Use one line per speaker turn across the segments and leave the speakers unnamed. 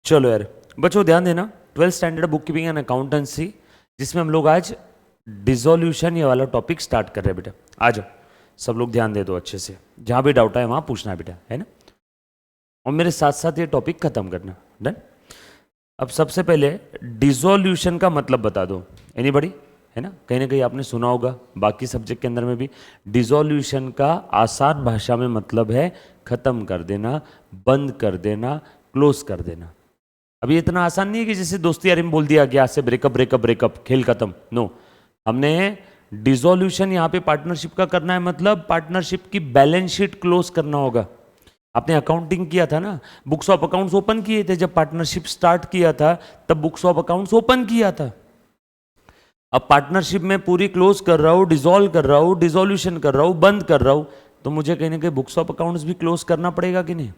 चलो यार बच्चों ध्यान देना, 12th standard book keeping and accountancy, जिसमें हम लोग आज डिसोल्यूशन ये वाला टॉपिक स्टार्ट कर रहे हैं। बेटा आ जाओ, सब लोग ध्यान दे दो अच्छे से, जहाँ भी डाउट है वहाँ पूछना है बेटा, है ना। और मेरे साथ साथ ये टॉपिक खत्म करना। डन। अब सबसे पहले डिसोल्यूशन का मतलब बता दो, एनीबॉडी, है ना कहीं आपने सुना होगा, बाकी सब्जेक्ट के अंदर में भी। डिसोल्यूशन का आसान भाषा में मतलब है खत्म कर देना, बंद कर देना, क्लोज कर देना। अभी इतना आसान नहीं है कि जैसे दोस्ती यारी में बोल दिया कि आज से ब्रेकअप ब्रेकअप ब्रेकअप खेल खत्म। नो, हमने डिसोल्यूशन यहाँ पे पार्टनरशिप का करना है, मतलब पार्टनरशिप की बैलेंस शीट क्लोज करना होगा। आपने अकाउंटिंग किया था ना, बुक्स ऑफ अकाउंट्स ओपन किए थे, जब पार्टनरशिप स्टार्ट किया था तब बुक्स ऑफ अकाउंट्स ओपन किया था। अब पार्टनरशिप में पूरी क्लोज कर रहा हूं, डिसॉल्व कर रहा हूं, डिसोल्यूशन कर रहा हूं, बंद कर रहा हूं, तो मुझे कहीं ना कहीं बुक्स ऑफ अकाउंट्स भी क्लोज करना पड़ेगा कि नहीं।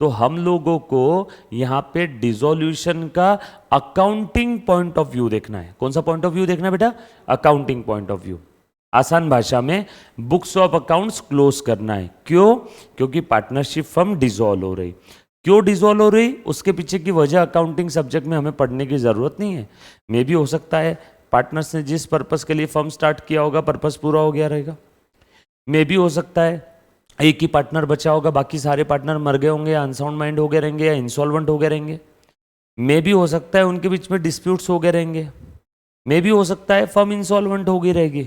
तो हम लोगों को यहां पे डिसोल्यूशन का अकाउंटिंग पॉइंट ऑफ व्यू देखना है। कौन सा पॉइंट ऑफ व्यू देखना है बेटा? Accounting point of view. आसान भाषा में बुक्स ऑफ अकाउंट्स क्लोज करना है। क्यों? क्योंकि पार्टनरशिप फर्म डिसॉल्व हो रही। क्यों डिसॉल्व हो रही, उसके पीछे की वजह अकाउंटिंग सब्जेक्ट में हमें पढ़ने की जरूरत नहीं है। मे भी हो सकता है पार्टनर्स ने जिस पर्पस के लिए फर्म स्टार्ट किया होगा पर्पस पूरा हो गया रहेगा। मे भी हो सकता है एक ही पार्टनर बचा होगा, बाकी सारे पार्टनर मर गए होंगे, या अनसाउंड माइंड हो गए रहेंगे, या इंसॉल्वेंट हो गए रहेंगे। मे भी हो सकता है उनके बीच में डिस्प्यूट्स हो गए रहेंगे। मे भी हो सकता है फर्म इंसॉल्वेंट हो गई रहेगी,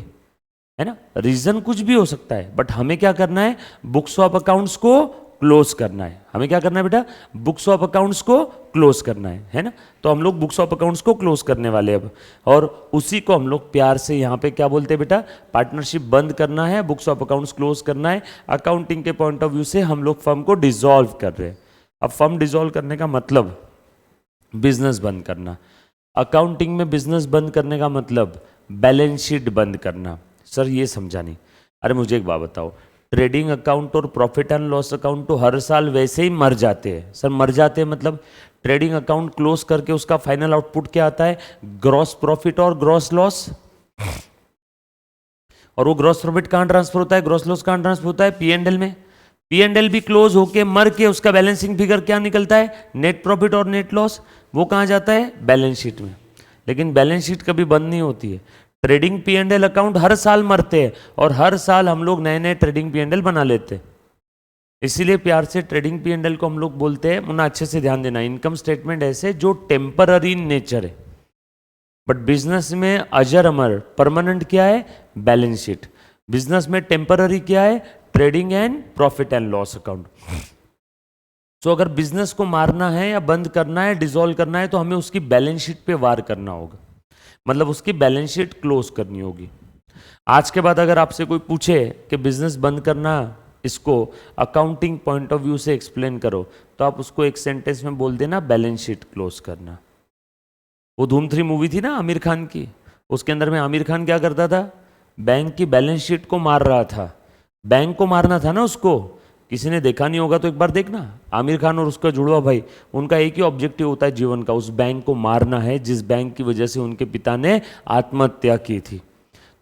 है ना। रीजन कुछ भी हो सकता है, बट हमें क्या करना है? बुक्स ऑफ अकाउंट्स को क्लोज करना है। हमें क्या करना है बेटा? बुक्स ऑफ अकाउंट्स को क्लोज करना है ना। तो हम लोग बुक्स ऑफ अकाउंट्स को क्लोज करने वाले अब, और उसी को हम लोग प्यार से यहाँ पे क्या बोलते हैं बेटा? पार्टनरशिप बंद करना है, बुक्स ऑफ अकाउंट्स क्लोज करना है। अकाउंटिंग के पॉइंट ऑफ व्यू से हम लोग फर्म को डिसॉल्व कर रहे हैं। अब फर्म डिसॉल्व करने का मतलब बिजनेस बंद करना। अकाउंटिंग में बिजनेस बंद करने का मतलब बैलेंस शीट बंद करना। सर ये समझा नहीं। अरे मुझे एक बात बताओ, ट्रेडिंग अकाउंट और प्रॉफिट एंड लॉस अकाउंट तो हर साल वैसे ही मर जाते हैं। सर मर जाते हैं मतलब ट्रेडिंग अकाउंट क्लोज करके उसका फाइनल आउटपुट क्या आता है? ग्रॉस प्रॉफिट और ग्रॉस लॉस। और वो ग्रॉस प्रॉफिट कहां ट्रांसफर होता है, ग्रॉस लॉस कहां ट्रांसफर होता है? P&L में। P&L भी क्लोज होके मर के उसका बैलेंसिंग फिगर क्या निकलता है? नेट प्रॉफिट और नेट लॉस। वो कहां जाता है? बैलेंस शीट में। लेकिन बैलेंस शीट कभी बंद नहीं होती है। ट्रेडिंग P&L अकाउंट हर साल मरते हैं, और हर साल हम लोग नए नए ट्रेडिंग P&L बना लेते हैं। इसीलिए प्यार से ट्रेडिंग P&L को हम लोग बोलते हैं, मुन्ना अच्छे से ध्यान देना, इनकम स्टेटमेंट ऐसे जो टेम्पररी इन नेचर है, बट बिजनेस में अजर अमर परमानेंट क्या है? Balance sheet. बिजनेस में टेम्पररी क्या है? Trading and profit and loss account. तो अगर बिजनेस को मारना है या बंद करना है, डिसॉल्व करना है, तो हमें उसकी बैलेंस शीट पे वार करना होगा, मतलब उसकी बैलेंस शीट क्लोज करनी होगी। आज के बाद अगर आपसे कोई पूछे कि बिजनेस बंद करना, इसको अकाउंटिंग पॉइंट ऑफ व्यू से एक्सप्लेन करो, तो आप उसको एक सेंटेंस में बोल देना, बैलेंस शीट क्लोज करना। वो धूम 3 मूवी थी ना आमिर खान की, उसके अंदर में आमिर खान क्या करता था? बैंक की बैलेंस शीट को मार रहा था। बैंक को मारना था ना उसको। किसी ने देखा नहीं होगा तो एक बार देखना, आमिर खान और उसका जुड़वा भाई, उनका एक ही ऑब्जेक्टिव होता है जीवन का, उस बैंक को मारना है जिस बैंक की वजह से उनके पिता ने आत्महत्या की थी।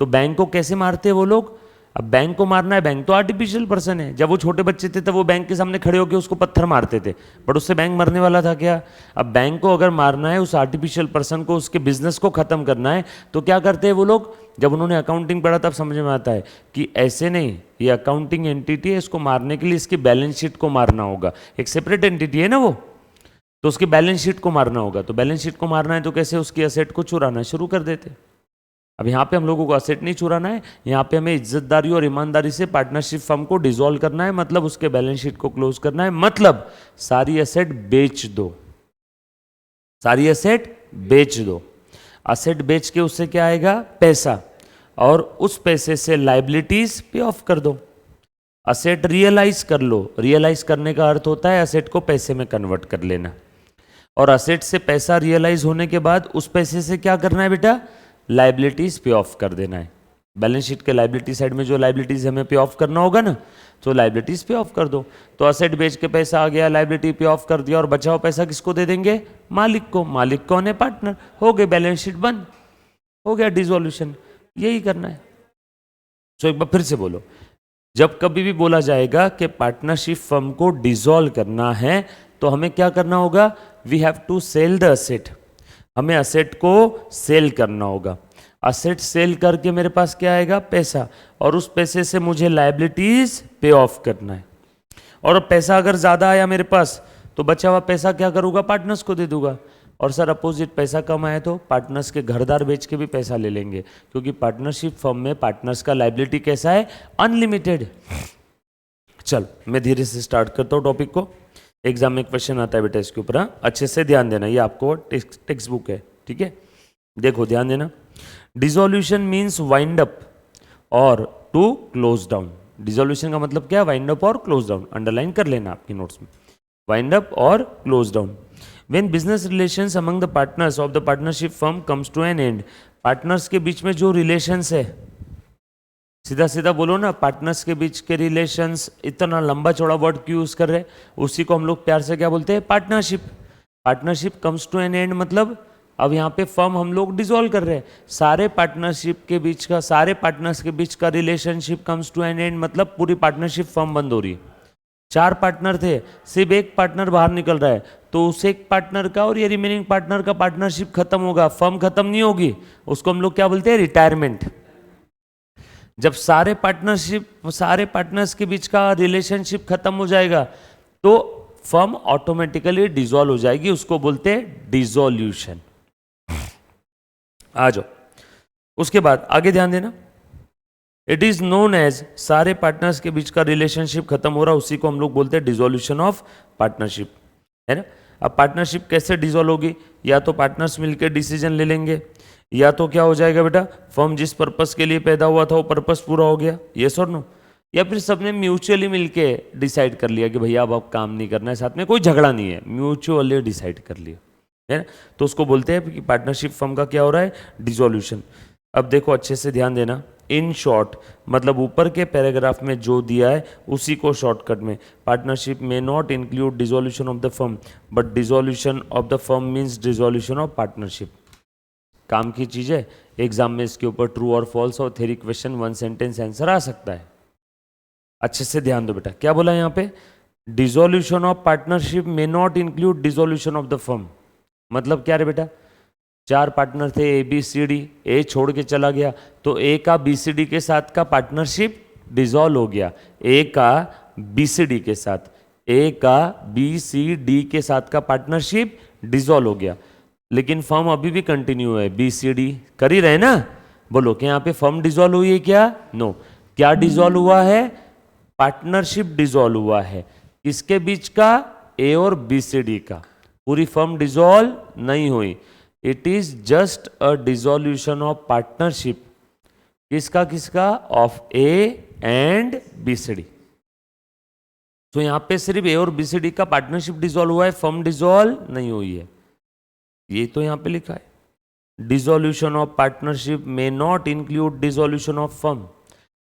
तो बैंक को कैसे मारते हैं वो लोग? अब बैंक को मारना है, बैंक तो आर्टिफिशियल पर्सन है। जब वो छोटे बच्चे थे तब वो बैंक के सामने खड़े होकर उसको पत्थर मारते थे, बट उससे बैंक मरने वाला था क्या? अब बैंक को अगर मारना है, उस आर्टिफिशियल पर्सन को, उसके बिजनेस को खत्म करना है, तो क्या करते हैं वो लोग? जब उन्होंने अकाउंटिंग पढ़ा तब समझ में आता है कि ऐसे नहीं, ये अकाउंटिंग एंटिटी है, इसको मारने के लिए इसकी बैलेंस शीट को मारना होगा। एक सेपरेट एंटिटी है ना वो, तो उसकी बैलेंस शीट को मारना होगा। तो बैलेंस शीट को मारना है तो कैसे? उसकी असेट को चुराना शुरू कर देते। अब यहाँ पे हम लोगों को असेट नहीं चुराना है, यहाँ पे हमें इज्जतदारी और ईमानदारी से पार्टनरशिप फर्म को डिसॉल्व करना है, मतलब उसके बैलेंस शीट को क्लोज करना है, मतलब सारी एसेट बेच दो, सारी एसेट बेच दो। असेट बेच के उससे क्या आएगा? पैसा, और उस पैसे से लाइबिलिटीज पे ऑफ कर दो। असेट रियलाइज कर लो। रियलाइज करने का अर्थ होता है असेट को पैसे में कन्वर्ट कर लेना, और असेट से पैसा रियलाइज होने के बाद उस पैसे से क्या करना है बेटा? लाइबिलिटीज पे ऑफ कर देना है। बैलेंस शीट के लाइबिलिटी साइड में जो लाइबिलिटीज हमें पे ऑफ करना होगा ना, तो लाइबिलिटीज पे ऑफ कर दो। तो असेट बेच के पैसा आ गया, लाइबिलिटी पे ऑफ कर दिया, और बचा हुआ पैसा किसको दे देंगे? मालिक को। मालिक कौन है? पार्टनर। हो गए बैलेंस शीट बंद, हो गया डिसोल्यूशन। यही करना है। तो एक बार फिर से बोलो, जब कभी भी बोला जाएगा कि पार्टनरशिप फर्म को डिसॉल्व करना है, तो हमें क्या करना होगा, we have to sell the asset, हमें असेट को सेल करना होगा। असेट सेल करके मेरे पास क्या आएगा, पैसा, और उस पैसे से मुझे लायबिलिटीज पे ऑफ करना है। और पैसा अगर ज़्यादा आया मेरे पास तो बचा हुआ पैसा क्या करूँगा, पार्टनर्स को दे दूंगा। और सर अपोजिट पैसा कम आए तो पार्टनर्स के घरदार बेच के भी पैसा ले लेंगे, क्योंकि पार्टनरशिप फर्म में पार्टनर्स का लायबिलिटी कैसा है, अनलिमिटेड। चल मैं धीरे से स्टार्ट करता हूँ टॉपिक को, एग्जाम में क्वेश्चन आता है बेटा इसके ऊपर, अच्छे से ध्यान देना, ये आपको टेक्स्ट बुक है, ठीक है। देखो ध्यान देना, डिसोल्यूशन मीन्स वाइंड अप और टू क्लोज डाउन। डिसोल्यूशन का मतलब क्या, वाइंड अप और क्लोज डाउन, अंडरलाइन कर लेना आपकी नोट्स में, वाइंड अप और close down. When business relations among the partners of the partnership firm comes to an end, partners के बीच में जो रिलेशंस है, सीधा सीधा बोलो ना, पार्टनर्स के बीच के रिलेशंस, इतना लंबा चौड़ा वर्ड क्यों यूज कर रहे हैं, उसी को हम लोग प्यार से क्या बोलते हैं, partnership. Partnership comes to an end मतलब अब यहाँ पे फर्म हम लोग डिसॉल्व कर रहे हैं, सारे पार्टनरशिप के बीच का, सारे पार्टनर्स के बीच का relationship comes to an end मतलब पूरी पार्टनरशिप फर्म बंद हो रही है। 4 पार्टनर थे, सिर्फ एक पार्टनर बाहर निकल रहा है, तो उस एक पार्टनर का और ये रिमेनिंग पार्टनर का पार्टनरशिप खत्म होगा, फर्म खत्म नहीं होगी, उसको हम लोग क्या बोलते हैं, रिटायरमेंट। जब सारे पार्टनर्स के बीच का रिलेशनशिप खत्म हो जाएगा तो फर्म ऑटोमेटिकली डिसॉल्व हो जाएगी, उसको बोलते हैं डिसोल्यूशन। आ जाओ, उसके बाद आगे ध्यान देना, इट इज नोन एज, सारे पार्टनर्स के बीच का रिलेशनशिप खत्म हो रहा, उसी को हम लोग बोलते हैं डिसोल्यूशन ऑफ पार्टनरशिप, है ना। अब पार्टनरशिप कैसे डिसॉल्व होगी, या तो पार्टनर्स मिलकर डिसीजन ले लेंगे, या तो क्या हो जाएगा बेटा, फर्म जिस पर्पस के लिए पैदा हुआ था वो पर्पस पूरा हो गया, यस और नो, या फिर सबने म्यूचुअली मिलके डिसाइड कर लिया कि भैया अब काम नहीं करना है, साथ में कोई झगड़ा नहीं है, म्यूचुअली डिसाइड कर लिया, है ना, तो उसको बोलते हैं कि पार्टनरशिप फर्म का क्या हो रहा है, डिसोल्यूशन। अब देखो अच्छे से ध्यान देना, इन शॉर्ट मतलब ऊपर के पैराग्राफ में जो दिया है उसी को शॉर्टकट में, पार्टनरशिप में not include dissolution of the firm but dissolution of the firm means dissolution of partnership. काम की चीज है, एग्जाम में इसके ऊपर ट्रू और फॉल्स और थ्योरी क्वेश्चन 1 सेंटेंस आंसर आ सकता है। अच्छे से ध्यान दो बेटा, क्या बोला यहाँ पे, डिसोल्यूशन ऑफ पार्टनरशिप में not include dissolution of the firm, मतलब क्या रे बेटा, 4 पार्टनर थे ए बी सी डी, ए छोड़ के चला गया तो ए का बी सी डी के साथ का पार्टनरशिप डिसॉल्व हो गया, ए का बी सी डी के साथ, ए का बी सी डी के साथ का पार्टनरशिप डिसॉल्व हो गया, लेकिन फर्म अभी भी कंटिन्यू है, बी सी डी कर ही रहे ना, बोलो कि यहाँ पे फर्म डिसॉल्व हुई है क्या, नो, क्या डिसॉल्व हुआ है, पार्टनरशिप डिसॉल्व हुआ है, किसके बीच का, ए और बी सी डी का, पूरी फर्म डिसॉल्व नहीं हुई, it is just a dissolution of partnership, किसका किसका, of A and B C D. तो यहां पे सिर्फ ए और बी सी डी का पार्टनरशिप डिसॉल्व हुआ है, फर्म डिसॉल्व नहीं हुई है, ये तो यहां पे लिखा है, डिसोल्यूशन ऑफ पार्टनरशिप में not include dissolution of firm,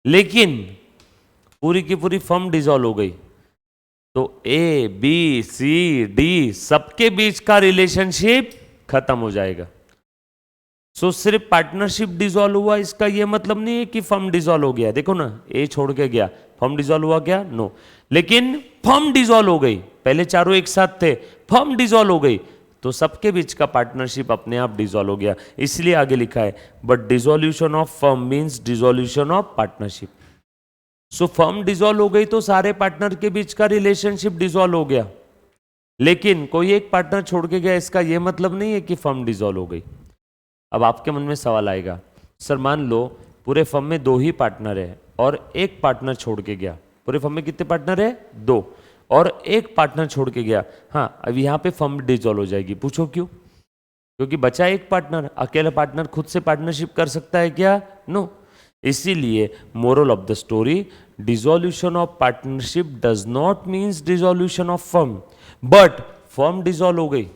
लेकिन पूरी की पूरी फर्म डिसॉल्व हो गई तो ए बी सी डी सबके बीच का रिलेशनशिप खत्म हो जाएगा। सो सिर्फ पार्टनरशिप डिसॉल्व हुआ इसका ये मतलब नहीं है कि फर्म डिसॉल्व हो गया, देखो ना, ए छोड़ के गया, फर्म डिसॉल्व हुआ क्या, नो, लेकिन फर्म डिसॉल्व हो गई, पहले चारों एक साथ थे, फर्म डिसॉल्व हो गई तो सबके बीच का पार्टनरशिप अपने आप डिसॉल्व हो गया, इसलिए आगे लिखा है but dissolution of firm means dissolution of partnership. So firm dissolve हो गई तो सारे पार्टनर के बीच का रिलेशनशिप डिसॉल्व हो गया, लेकिन कोई एक पार्टनर छोड़ के गया इसका यह मतलब नहीं है कि फर्म डिसॉल्व हो गई। अब आपके मन में सवाल आएगा, सर मान लो पूरे फर्म में 2 ही पार्टनर है और एक पार्टनर छोड़ के गया, पूरे फर्म में कितने पार्टनर है, 2, और एक पार्टनर छोड़ के गया, हाँ अब यहाँ पे फर्म डिसॉल्व हो जाएगी, पूछो क्यों, क्योंकि बचा एक पार्टनर, अकेला पार्टनर खुद से पार्टनरशिप कर सकता है क्या, नो, इसीलिए moral of the story, dissolution of partnership does not means dissolution of firm but firm dissolve हो गई,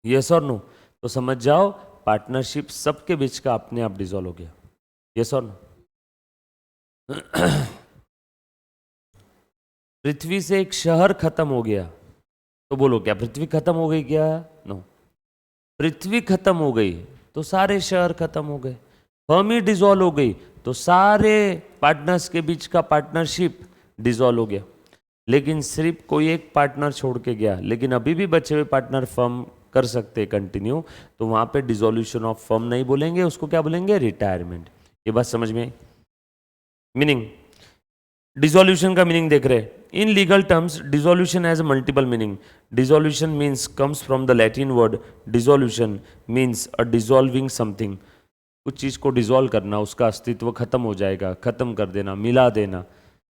यस और नो, तो समझ जाओ पार्टनरशिप सबके बीच का अपने आप डिसॉल्व हो गया, यस और नो। पृथ्वी से एक शहर खत्म हो गया तो बोलो क्या पृथ्वी खत्म हो गई क्या, नो, पृथ्वी खत्म हो गई तो सारे शहर खत्म हो गए, फर्म ही डिसॉल्व हो गई तो सारे पार्टनर्स के बीच का पार्टनरशिप डिसॉल्व हो गया, लेकिन सिर्फ कोई एक पार्टनर छोड़ के गया, लेकिन अभी भी बचे हुए पार्टनर फर्म कर सकते कंटिन्यू, तो वहां पे डिसोल्यूशन ऑफ फर्म नहीं बोलेंगे, उसको क्या बोलेंगे? रिटायरमेंट। ये बात समझ में आई? मीनिंग, डिसोल्यूशन का मीनिंग देख रहे हैं। In legal terms dissolution has multiple meaning. Dissolution means comes from the Latin word dissolution means a dissolving something. कुछ चीज को डिसॉल्व करना, उसका अस्तित्व खत्म हो जाएगा, खत्म कर देना, मिला देना।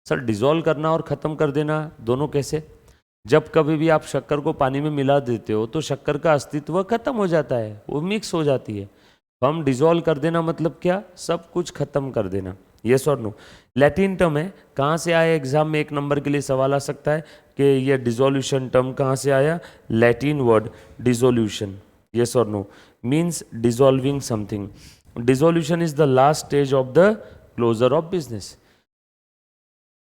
सर डिसॉल्व करना और खत्म कर देना दोनों कैसे? जब कभी भी आप शक्कर को पानी में मिला देते हो तो शक्कर का अस्तित्व खत्म हो जाता है, वो मिक्स हो जाती है। हम डिसॉल्व कर देना मतलब क्या? सब कुछ खत्म कर देना। यस और नो? लैटिन टर्म है, कहाँ से आया? एग्जाम में 1 नंबर के लिए सवाल आ सकता है कि ये डिसोल्यूशन टर्म कहाँ से आया? Latin word dissolution. यस और no? Means dissolving something. Dissolution is the last stage of the closure of business.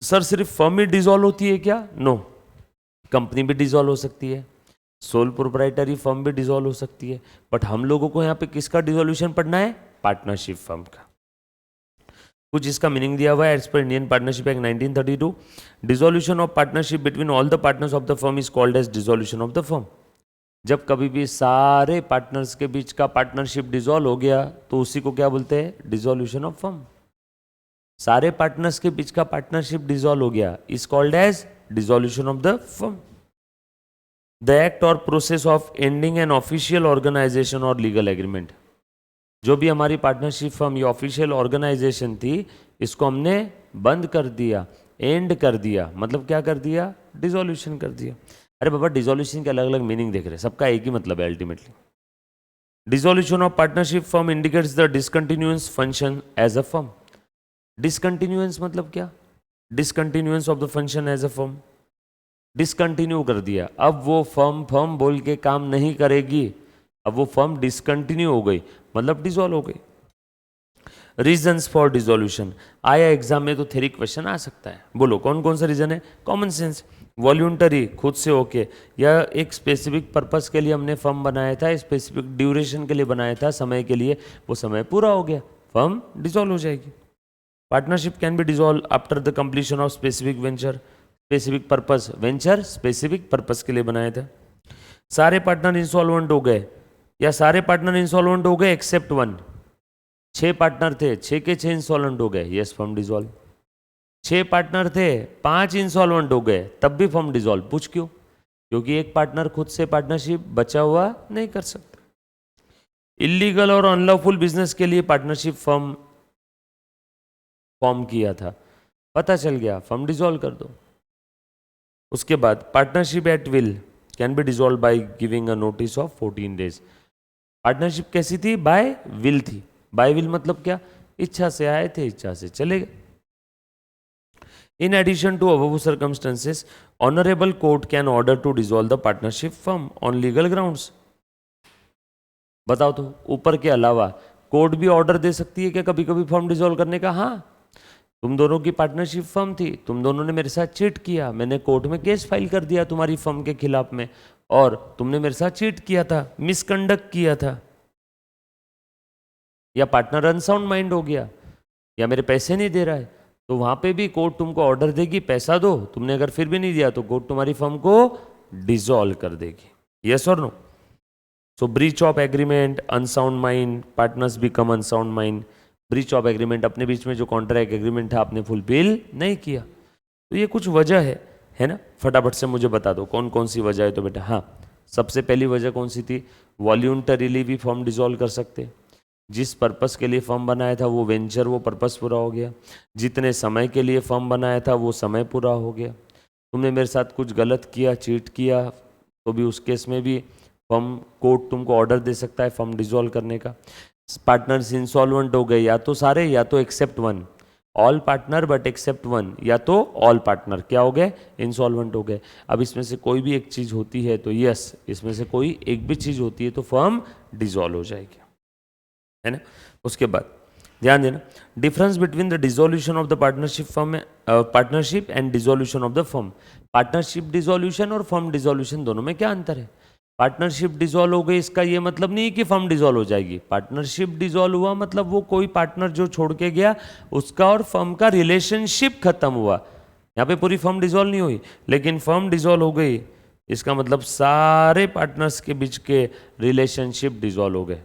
Sir सिर्फ फर्म ही डिसॉल्व होती है क्या? नो, कंपनी भी डिसॉल्व हो सकती है, सोल प्रोप्राइटरी फर्म भी डिसॉल्व हो सकती है, बट हम लोगों को यहाँ पे किसका डिसोल्यूशन पढ़ना है? पार्टनरशिप फर्म का। कुछ इसका मीनिंग दिया हुआ है as per Indian Partnership Act 1932। Dissolution of partnership between all the partners of the firm is called as dissolution of the firm. जब कभी भी सारे पार्टनर्स के बीच का पार्टनरशिप डिसॉल्व हो गया तो उसी को क्या बोलते हैं? Dissolution of firm. सारे पार्टनर्स के बीच का पार्टनरशिप डिसॉल्व हो गया is called as dissolution of the firm. The act और process of ending an official organisation और लीगल एग्रीमेंट। जो भी हमारी पार्टनरशिप फर्म या ऑफिशियल ऑर्गेनाइजेशन थी, इसको हमने बंद कर दिया, एंड कर दिया, मतलब क्या कर दिया? डिसोल्यूशन कर दिया। अरे बाबा डिसोल्यूशन के अलग अलग मीनिंग देख रहे हैं, सबका एक ही मतलब है ultimately. Dissolution of partnership firm indicates the discontinuance function as a firm. Discontinuance मतलब क्या? Discontinuance of the function as a firm. Discontinue कर दिया, अब वो फर्म फर्म बोल के काम नहीं करेगी, अब वो फर्म डिसकंटिन्यू हो गई, मतलब डिसॉल्व हो गई। रीजंस फॉर डिसोल्यूशन आया एग्जाम में तो थ्योरी क्वेश्चन आ सकता है, बोलो कौन कौन सा रीजन है? कॉमन सेंस, वॉल्यूंटरी खुद से होके, या एक स्पेसिफिक पर्पस के लिए हमने फर्म बनाया था, स्पेसिफिक ड्यूरेशन के लिए बनाया था, समय के लिए, वो समय पूरा हो गया, फर्म डिसॉल्व हो जाएगी। Partnership can be dissolve after the completion of specific venture. Specific purpose, venture specific purpose के लिए बनाया था। सारे पार्टनर इंसॉल्वेंट हो गए, या सारे पार्टनर इंसॉल्वेंट हो गए एक्सेप्ट 1। 6 पार्टनर थे, 6 के 6 इंसॉल्वेंट हो गए, यस फर्म डिसॉल्व। 6 पार्टनर थे, 5 इंसॉल्वेंट हो गए, तब भी फर्म डिसॉल्व। पूछ क्यों? क्योंकि एक पार्टनर खुद से पार्टनरशिप बचा हुआ नहीं कर सकता। इलीगल और अनलॉफुल बिजनेस के लिए पार्टनरशिप फर्म फॉर्म किया था, पता चल गया, फर्म डिसॉल्व कर दो। उसके बाद partnership at will can be dissolve by giving a notice of 14 days. Partnership कैसी थी? बाय विल थी। बाय विल मतलब क्या? इच्छा से आए थे, इच्छा से चले गए। In addition to above circumstances, honourable court can order to dissolve the partnership firm on legal grounds. बताओ तो, ऊपर के अलावा कोर्ट भी ऑर्डर दे सकती है क्या कभी कभी फर्म डिसॉल्व करने का? हाँ, तुम दोनों की पार्टनरशिप फर्म थी, तुम दोनों ने मेरे साथ चीट किया, मैंने कोर्ट में केस फाइल कर दिया तुम्हारी फर्म के खिलाफ में, और तुमने मेरे साथ चीट किया था, मिसकंडक्ट किया था, या पार्टनर अनसाउंड माइंड हो गया, या मेरे पैसे नहीं दे रहा है, तो वहां पे भी कोर्ट तुमको ऑर्डर देगी पैसा दो। तुमने अगर फिर भी नहीं दिया तो कोर्ट तुम्हारी फर्म को डिसॉल्व कर देगी। यस और no? So breach of agreement, unsound mind, partners become unsound mind. Breach of agreement, अपने बीच में जो कॉन्ट्रैक्ट एग्रीमेंट था आपने फुलफिल नहीं किया, तो ये कुछ वजह है ना? फटाफट से मुझे बता दो कौन कौन सी वजह है। तो बेटा हाँ, सबसे पहली वजह कौन सी थी? वॉल्यूंटरीली भी फर्म डिसॉल्व कर सकते, जिस पर्पस के लिए फर्म बनाया था वो वेंचर, वो पर्पस पूरा हो गया। जितने समय के लिए फर्म बनाया था वो समय पूरा हो गया। तुमने मेरे साथ कुछ गलत किया, चीट किया, तो भी उस केस में भी फर्म, कोर्ट तुमको ऑर्डर दे सकता है फर्म डिसॉल्व करने का। पार्टनर्स इंसॉल्वेंट हो गए, या तो सारे या तो except 1। All partner but except 1, या तो ऑल पार्टनर क्या हो गए? इंसॉल्वेंट हो गए। अब इसमें से कोई भी एक चीज होती है तो यस, इसमें से कोई एक भी चीज होती है तो फर्म डिसॉल्व हो जाएगी, है ना? उसके बाद ध्यान देना, difference between the dissolution of the partnership firm, partnership and dissolution of the firm. Partnership dissolution और फर्म डिसोल्यूशन दोनों में क्या अंतर है? पार्टनरशिप डिसॉल्व हो गई, इसका ये मतलब नहीं कि फर्म डिसॉल्व हो जाएगी। पार्टनरशिप डिसॉल्व हुआ मतलब वो कोई पार्टनर जो छोड़ के गया उसका और फर्म का रिलेशनशिप खत्म हुआ, यहाँ पे पूरी फर्म डिसॉल्व नहीं हुई, लेकिन फर्म डिसॉल्व हो गई, इसका मतलब सारे पार्टनर्स के बीच के रिलेशनशिप डिसॉल्व हो गए।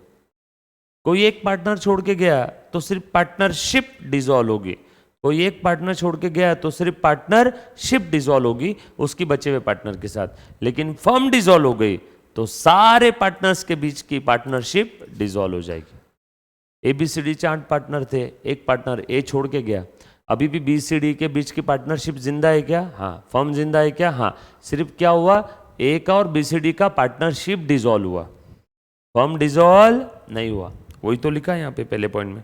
कोई एक पार्टनर छोड़ के गया तो सिर्फ पार्टनरशिप डिसॉल्व होगी, कोई एक पार्टनर छोड़ के गया तो सिर्फ पार्टनरशिप डिसॉल्व होगी उसकी बचे हुए पार्टनर के साथ। लेकिन फर्म डिसॉल्व हो गई तो सारे पार्टनर्स के बीच की पार्टनरशिप डिसॉल्व हो जाएगी। ABCD 4 पार्टनर थे, एक पार्टनर ए छोड़ के गया, अभी भी BCD के बीच की पार्टनरशिप जिंदा है क्या? हाँ। फर्म जिंदा है क्या? हाँ। सिर्फ क्या हुआ, ए का और BCD का पार्टनरशिप डिसॉल्व हुआ, फर्म डिसॉल्व नहीं हुआ। वही तो लिखा है यहाँ पे पहले पॉइंट में।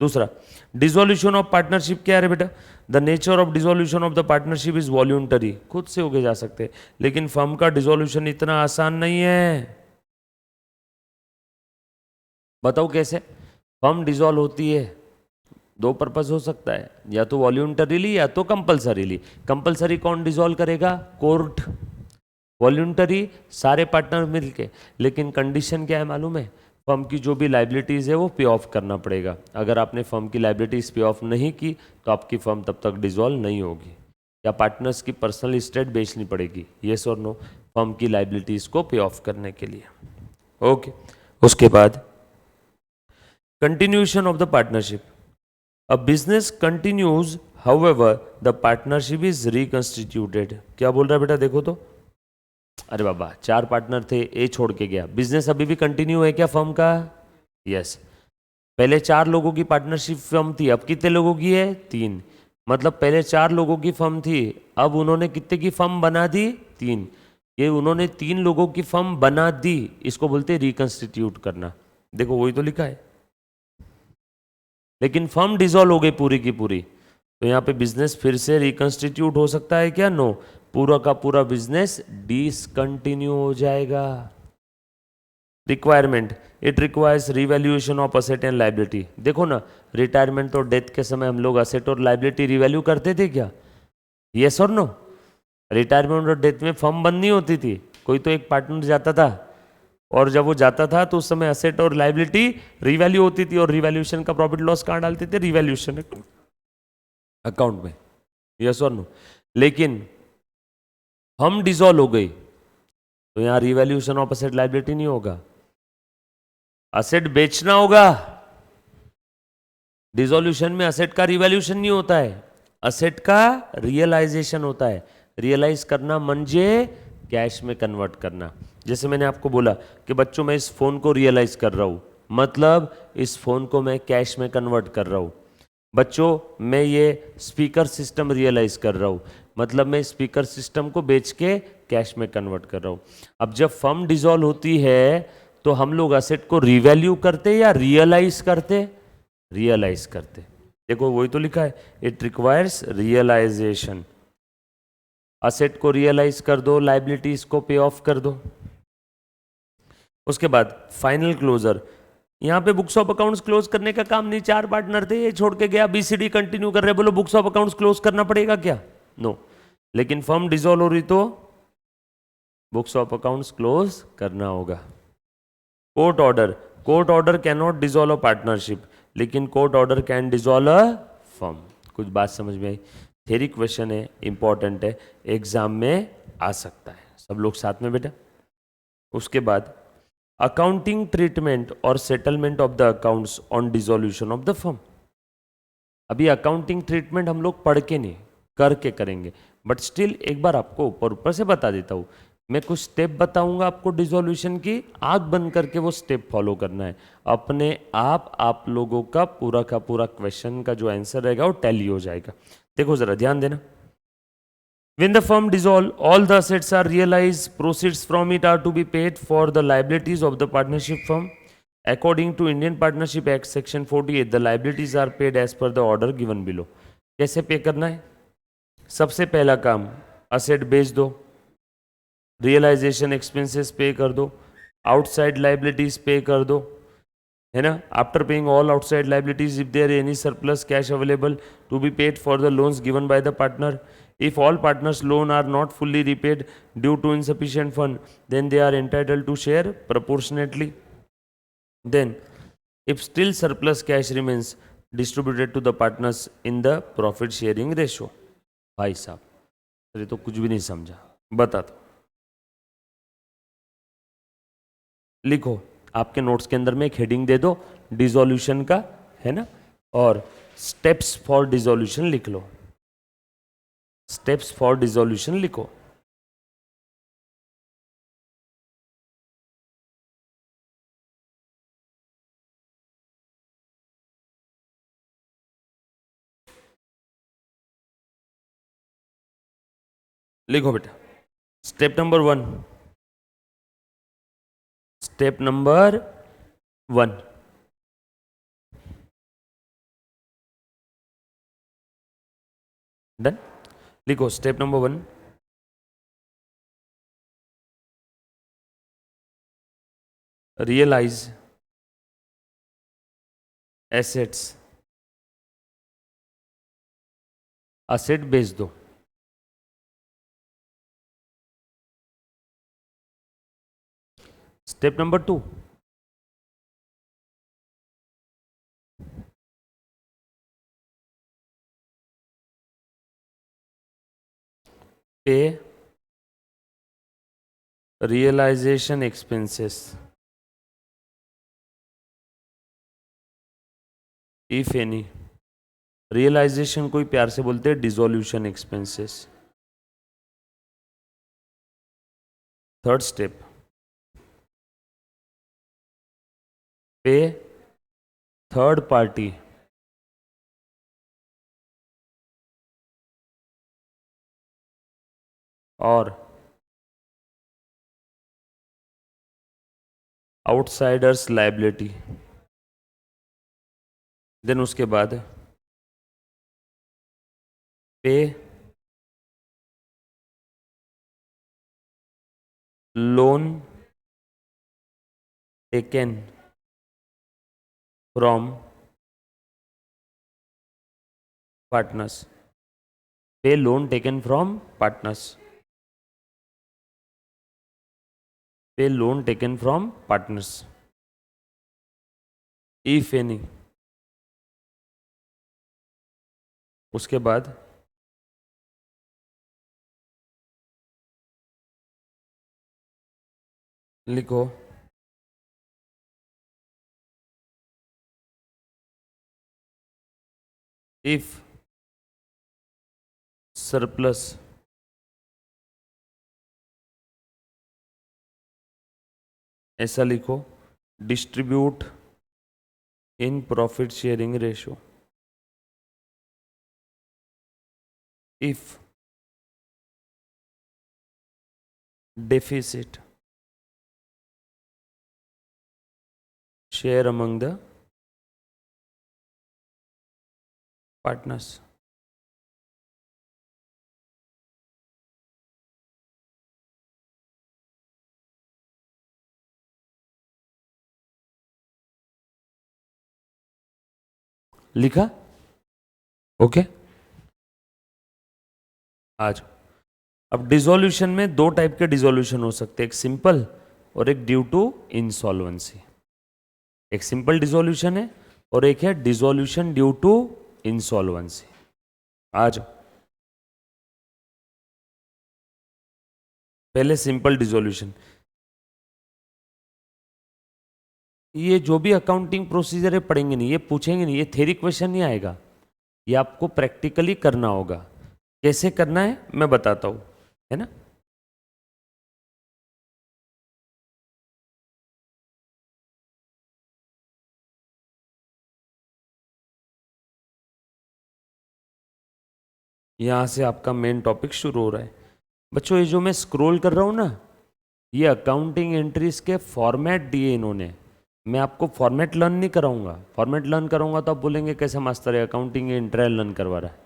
दूसरा, डिसोल्यूशन ऑफ पार्टनरशिप क्या है बेटा? The nature of dissolution of the partnership is voluntary, खुद से होके जा सकते हैं, लेकिन फर्म का डिसोल्यूशन इतना आसान नहीं है। बताओ कैसे? फर्म डिसॉल्व होती है, दो पर्पस हो सकता है, या तो वॉल्यूंटरीली या तो कंपलसरीली। कंपलसरी कौन डिसॉल्व करेगा? कोर्ट। वॉल्यूंटरी सारे पार्टनर मिलके, लेकिन कंडीशन क्या है मालूम है? फर्म की जो भी लाइबिलिटीज है वो पे ऑफ करना पड़ेगा। अगर आपने फर्म की लाइबिलिटीज पे ऑफ नहीं की तो आपकी फर्म तब तक डिसॉल्व नहीं होगी, या पार्टनर्स की पर्सनल एस्टेट बेचनी पड़ेगी, येस और नो, फर्म की लाइबिलिटीज को पे ऑफ करने के लिए। ओके। उसके बाद continuation of the partnership. A business continues however the partnership is reconstituted. क्या बोल रहा है बेटा? देखो तो, अरे बाबा 4 पार्टनर थे, ए छोड़ के गया, बिजनेस अभी भी कंटिन्यू है क्या फर्म का? यस। पहले 4 लोगों की पार्टनरशिप फर्म थी, अब कितने लोगों की है? 3। मतलब पहले 4 लोगों की फर्म थी, अब उन्होंने कितने की फर्म बना दी? 3। ये उन्होंने 3 लोगों की फर्म बना दी, इसको बोलते हैं रिकंस्टिट्यूट करना। देखो वही तो लिखा है, लेकिन फर्म डिसॉल्व हो गई पूरी की पूरी, तो यहाँ पे बिजनेस फिर से रिकंस्टिट्यूट हो सकता है क्या? नो, पूरा का पूरा बिजनेस डिसकंटिन्यू हो जाएगा। Requirement, it requires revaluation of asset and liability. देखो ना, रिटायरमेंट और डेथ के समय हम लोग असेट और लाइबिलिटी रिवैल्यू करते थे क्या? यस और नो? रिटायरमेंट और डेथ में फर्म बंद नहीं होती थी, कोई तो एक पार्टनर जाता था, और जब वो जाता था तो उस समय असेट और लाइबिलिटी रिवैल्यू होती थी, और रिवैल्यूएशन का प्रॉफिट लॉस कहाँ डालते थे? रिवैल्यूएशन अकाउंट में, यस और नो? लेकिन हम डिसॉल्व हो गई तो यहां रिवैल्यूएशन ऑफ असेट लाइबिलिटी नहीं होगा, असेट बेचना होगा। डिसॉल्यूशन में असेट का रिवैल्यूएशन नहीं होता है, असेट का रियलाइजेशन होता है। रियलाइज करना म्हणजे कैश में कन्वर्ट करना। जैसे मैंने आपको बोला कि बच्चों मैं इस फोन को रियलाइज कर रहा हूं, मतलब इस फोन को मैं कैश में कन्वर्ट कर रहा हूं। बच्चों मैं ये स्पीकर सिस्टम रियलाइज कर रहा हूं, मतलब मैं स्पीकर सिस्टम को बेच के कैश में कन्वर्ट कर रहा हूं। अब जब फर्म डिसॉल्व होती है तो हम लोग असेट को रिवैल्यू करते या रियलाइज करते? रियलाइज करते। देखो वही तो लिखा है, इट रिक्वायर्स रियलाइजेशन। असेट को रियलाइज कर दो, लाइबिलिटीज को पे ऑफ कर दो। उसके बाद फाइनल क्लोजर। यहाँ पे बुक्स ऑफ अकाउंट्स क्लोज करने का काम नहीं, 4 पार्टनर थे, ये छोड़ के गया, BCD कंटिन्यू कर रहे, बोलो बुक्स ऑफ अकाउंट्स क्लोज करना पड़ेगा क्या? नो। लेकिन फर्म डिसॉल्व हो रही तो बुक्स ऑफ अकाउंट्स क्लोज करना होगा। Court order, court order can not dissolve a partnership, लेकिन court order can dissolve a firm. कुछ बात समझ में आई? थ्योरी क्वेश्चन है, इंपॉर्टेंट है, एग्जाम में आ सकता है। सब लोग साथ में बेटा। उसके बाद अकाउंटिंग ट्रीटमेंट और settlement of the accounts on dissolution of the firm. अभी अकाउंटिंग ट्रीटमेंट हम लोग पढ़ के नहीं, करके करेंगे, बट स्टिल एक बार आपको ऊपर ऊपर से बता देता हूँ। मैं कुछ स्टेप बताऊंगा आपको डिसोल्यूशन की, आंख बंद करके वो स्टेप फॉलो करना है। अपने आप लोगों का पूरा क्वेश्चन का जो आंसर रहेगा वो टैली हो जाएगा। देखो जरा ध्यान देना। When the firm dissolve, all the assets are realized, proceeds from it are to be paid for the liabilities of the partnership firm. According to Indian Partnership Act Section 48, the liabilities are paid as per the order given below. कैसे पे करना है? सबसे पहला काम, asset बेच दो, realisation expenses पे कर दो, आउटसाइड लाइबिलिटीज पे कर दो, है ना? After paying all outside liabilities, if there any surplus cash available to be paid for the loans given by the partner. If all partners' loan are not fully repaid due to insufficient fund, then they are entitled to share proportionately. Then, if still surplus cash remains, distributed to the partners in the profit sharing ratio. भाई साहब, अरे तो कुछ भी नहीं समझा, बता दो। लिखो, आपके नोट्स के अंदर में एक हेडिंग दे दो डिसोल्यूशन का, है ना, और स्टेप्स फॉर डिसोल्यूशन लिख लो, स्टेप्स फॉर डिसोल्यूशन लिखो। लिखो बेटा, step number 1, step number 1, done. लिखो step number 1, realise assets, asset बेच दो। Step number 2, pay realisation expenses if any. Realisation कोई प्यार से बोलते हैं dissolution expenses. Third step, pay third party और आउटसाइडर्स लायबिलिटी। देन उसके बाद pay loan taken from partners, pay loan taken from partners, pay loan taken from partners if any. उसके बाद लिखो इफ सरप्लस ऐसा लिखो, distribute in profit sharing ratio. If deficit share among the partners. लिखा? Okay. आज अब dissolution में दो टाइप के डिसोल्यूशन हो सकते हैं, एक सिंपल और एक ड्यू टू इंसॉल्वेंसी। एक सिंपल डिसोल्यूशन है और एक है डिसोल्यूशन ड्यू टू इंसॉल्वेंसी। आज पहले सिंपल डिसोल्यूशन, ये जो भी अकाउंटिंग प्रोसीजर है पढ़ेंगे नहीं, ये पूछेंगे नहीं, ये थ्योरी क्वेश्चन नहीं आएगा, ये आपको प्रैक्टिकली करना होगा। कैसे करना है मैं बताता हूं, है ना। यहां से आपका मेन टॉपिक शुरू हो रहा है बच्चों। ये जो मैं स्क्रॉल कर रहा हूं ना, ये अकाउंटिंग एंट्रीज के फॉर्मेट दिए इन्होंने। मैं आपको फॉर्मेट लर्न नहीं कराऊंगा, फॉर्मेट लर्न कराऊंगा तो आप बोलेंगे कैसे मास्टर है अकाउंटिंग एंट्री लर्न करवा रहा है।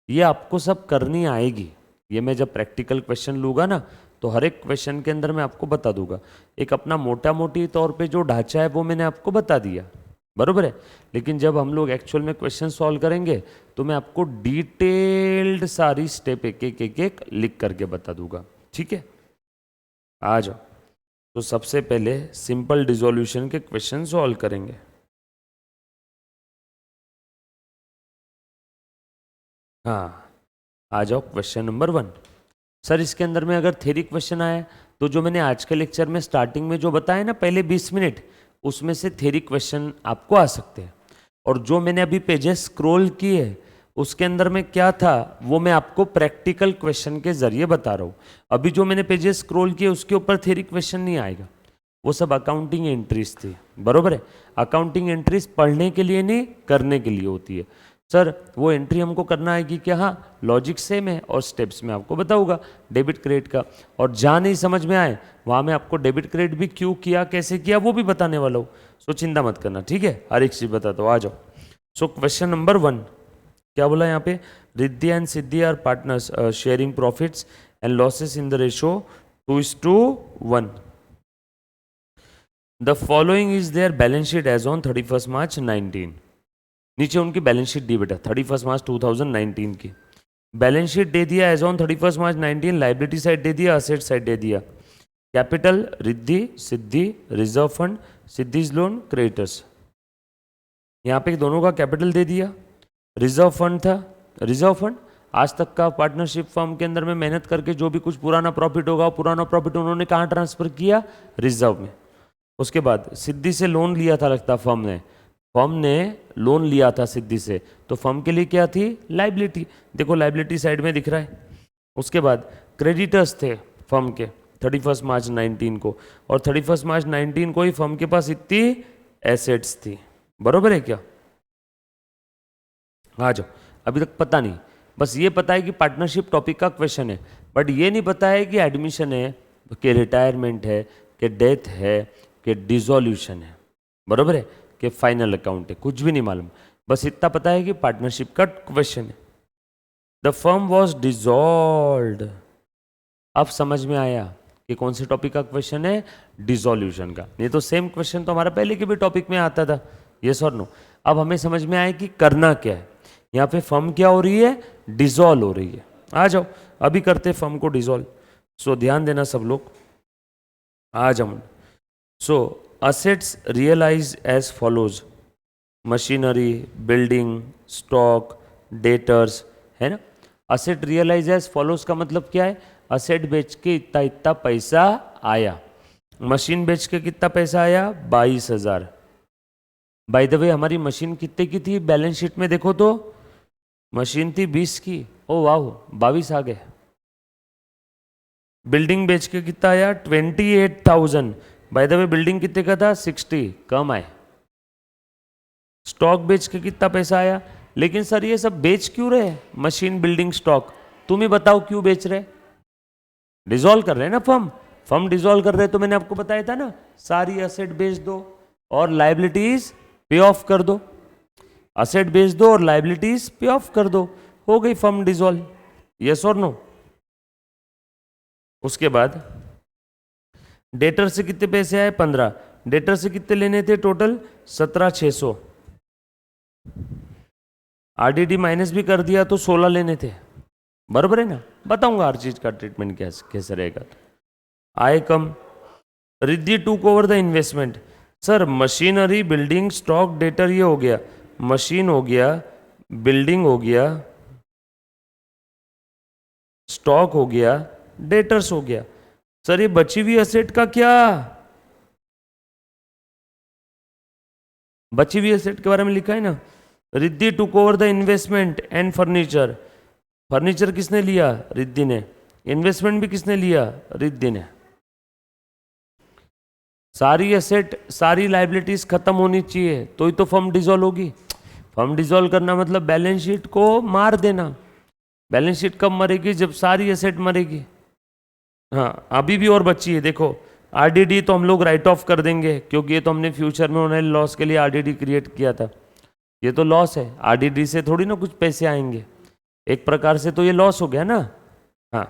ये आपको सब करनी आएगी। ये मैं जब प्रैक्टिकल क्वेश्चन लूँगा ना, तो हर एक क्वेश्चन के अंदर मैं आपको बता दूंगा। एक अपना मोटा मोटी तौर पे जो ढांचा है वो मैंने आपको बता दिया, बरोबर है। लेकिन जब हम लोग एक्चुअल में क्वेश्चन सॉल्व करेंगे तो मैं आपको डिटेल्ड सारी स्टेप एक एक एक एक लिख करके बता दूंगा, ठीक है। आ जाओ, तो सबसे पहले सिंपल डिसोल्यूशन के क्वेश्चन सॉल्व करेंगे। हाँ, आ जाओ क्वेश्चन नंबर 1। सर इसके अंदर में अगर थ्योरी क्वेश्चन आया तो जो मैंने आज के लेक्चर में स्टार्टिंग में जो बताया ना पहले 20 मिनट, उसमें से थ्योरी क्वेश्चन आपको आ सकते हैं। और जो मैंने अभी पेजेस स्क्रॉल किए उसके अंदर में क्या था वो मैं आपको प्रैक्टिकल क्वेश्चन के जरिए बता रहा हूँ। अभी जो मैंने पेजेस स्क्रॉल किए उसके ऊपर थ्योरी क्वेश्चन नहीं आएगा, वो सब अकाउंटिंग एंट्रीज थी। बरोबर है, अकाउंटिंग एंट्रीज पढ़ने के लिए नहीं करने के लिए होती है। सर वो एंट्री हमको करना आएगी क्या? हाँ, लॉजिक सेम है और स्टेप्स में आपको बताऊंगा डेबिट क्रेडिट का। और जहाँ नहीं समझ में आए वहाँ मैं आपको डेबिट क्रेडिट भी क्यों किया कैसे किया वो भी बताने वाला हूँ। सो चिंता मत करना, ठीक है, हर एक चीज़ बताता हूँ। आ जाओ। सो क्वेश्चन नंबर 1 क्या बोला यहाँ पे? Riddhi and Siddhi are partners sharing profits and losses in the ratio 2:1। The following is their balance sheet as on 31 March 19। नीचे उनकी बैलेंस शीट दी बेटा 31 मार्च 2019 की। बैलेंस शीट दे दिया as on 31 March 19, liability side दे दिया, असेट साइड दे दिया। Capital Riddhi Siddhi, reserve fund सिद्धिज लोन क्रेडिटर्स। यहाँ पे दोनों का कैपिटल दे दिया। रिजर्व फंड था, रिजर्व फंड आज तक का पार्टनरशिप फर्म के अंदर में मेहनत करके जो भी कुछ पुराना प्रॉफिट होगा पुराना प्रॉफिट उन्होंने कहाँ ट्रांसफर किया? रिजर्व में। उसके बाद सिद्धि से लोन लिया था लगता फर्म ने लोन लिया था सिद्धि से, तो फर्म के लिए क्या थी? लाइबिलिटी। देखो लाइबिलिटी साइड में दिख रहा है। उसके बाद क्रेडिटर्स थे फर्म के 31 मार्च 19 को, और 31 मार्च 19 को ही फर्म के पास इतनी एसेट्स थी। बरोबर है क्या? आ जाओ। अभी तक पता नहीं, बस ये पता है कि पार्टनरशिप टॉपिक का क्वेश्चन है, बट ये नहीं पता है कि एडमिशन है, कि रिटायरमेंट है, कि डेथ है, कि डिसोल्यूशन है। बरोबर है कि फाइनल अकाउंट है, कुछ भी नहीं मालूम, बस इतना पता है कि पार्टनरशिप का क्वेश्चन है। The firm was dissolved. अब समझ में आया कि कौन से टॉपिक का क्वेश्चन है? डिसोल्यूशन का। नहीं तो सेम क्वेश्चन तो हमारा पहले के भी टॉपिक में आता था, यस और नो। अब हमें समझ में आया कि करना क्या है। यहाँ पे फर्म क्या हो रही है? डिसॉल्व हो रही है। आ जाओ अभी करते फर्म को डिसॉल्व। सो ध्यान देना सब लोग, आ जाओ। सो assets realized as follows: machinery, building, stock, debtors, है ना। असेट रियलाइज एज फॉलोज का मतलब क्या है? असेट बेच के इतना इतना पैसा आया। मशीन बेच के कितना पैसा आया? 22,000। बाय द वे हमारी मशीन कितने की थी? बैलेंस शीट में देखो तो मशीन थी 20 की, ओ वाह 22 आ गए। बिल्डिंग बेच के कितना आया? 28,000। बाय द वे बिल्डिंग कितने का था? 60, कम आए। स्टॉक बेच के कितना पैसा आया? लेकिन सर ये सब बेच क्यों रहे? मशीन, बिल्डिंग, स्टॉक, तुम ही बताओ क्यों बेच रहे? डिसॉल्व कर रहे हैं ना फर्म डिसॉल्व कर रहे हैं, तो मैंने आपको बताया था ना, सारी असेट बेच दो और लाइबिलिटीज पे ऑफ कर दो। असेट बेच दो और लाइबिलिटीज पे ऑफ कर दो, हो गई फर्म डिसॉल्व। यस और नो? उसके बाद डेटर से कितने पैसे आए? 15। डेटर से कितने लेने थे? टोटल 17,600। आरडीडी माइनस भी कर दिया तो 16 लेने थे। बराबर है ना? बताऊंगा हर चीज का ट्रीटमेंट कैसे रहेगा। आए कम। Riddhi took over the investment. Sir machinery, building, stock, debtor ये हो गया। मशीन हो गया, बिल्डिंग हो गया, स्टॉक हो गया, डेटर्स हो गया। सर ये बची हुई असेट का क्या? बची हुई असेट के बारे में लिखा है ना, Riddhi took over the investment and furniture. Furniture किसने लिया? रिद्धि ने। इन्वेस्टमेंट भी किसने लिया? रिद्धि ने। सारी एसेट, सारी लाइबिलिटीज खत्म होनी चाहिए तो ही तो फर्म डिसॉल्व होगी। फर्म डिसॉल्व करना मतलब बैलेंस शीट को मार देना। बैलेंस शीट कब मरेगी? जब सारी एसेट मरेगी। हाँ अभी भी और बची है, देखो आरडीडी तो हम लोग राइट ऑफ कर देंगे क्योंकि ये तो हमने फ्यूचर में होने वाले लॉस के लिए आरडीडी क्रिएट किया था। ये तो लॉस है, आरडीडी से थोड़ी ना कुछ पैसे आएंगे, एक प्रकार से तो ये लॉस हो गया ना। हाँ।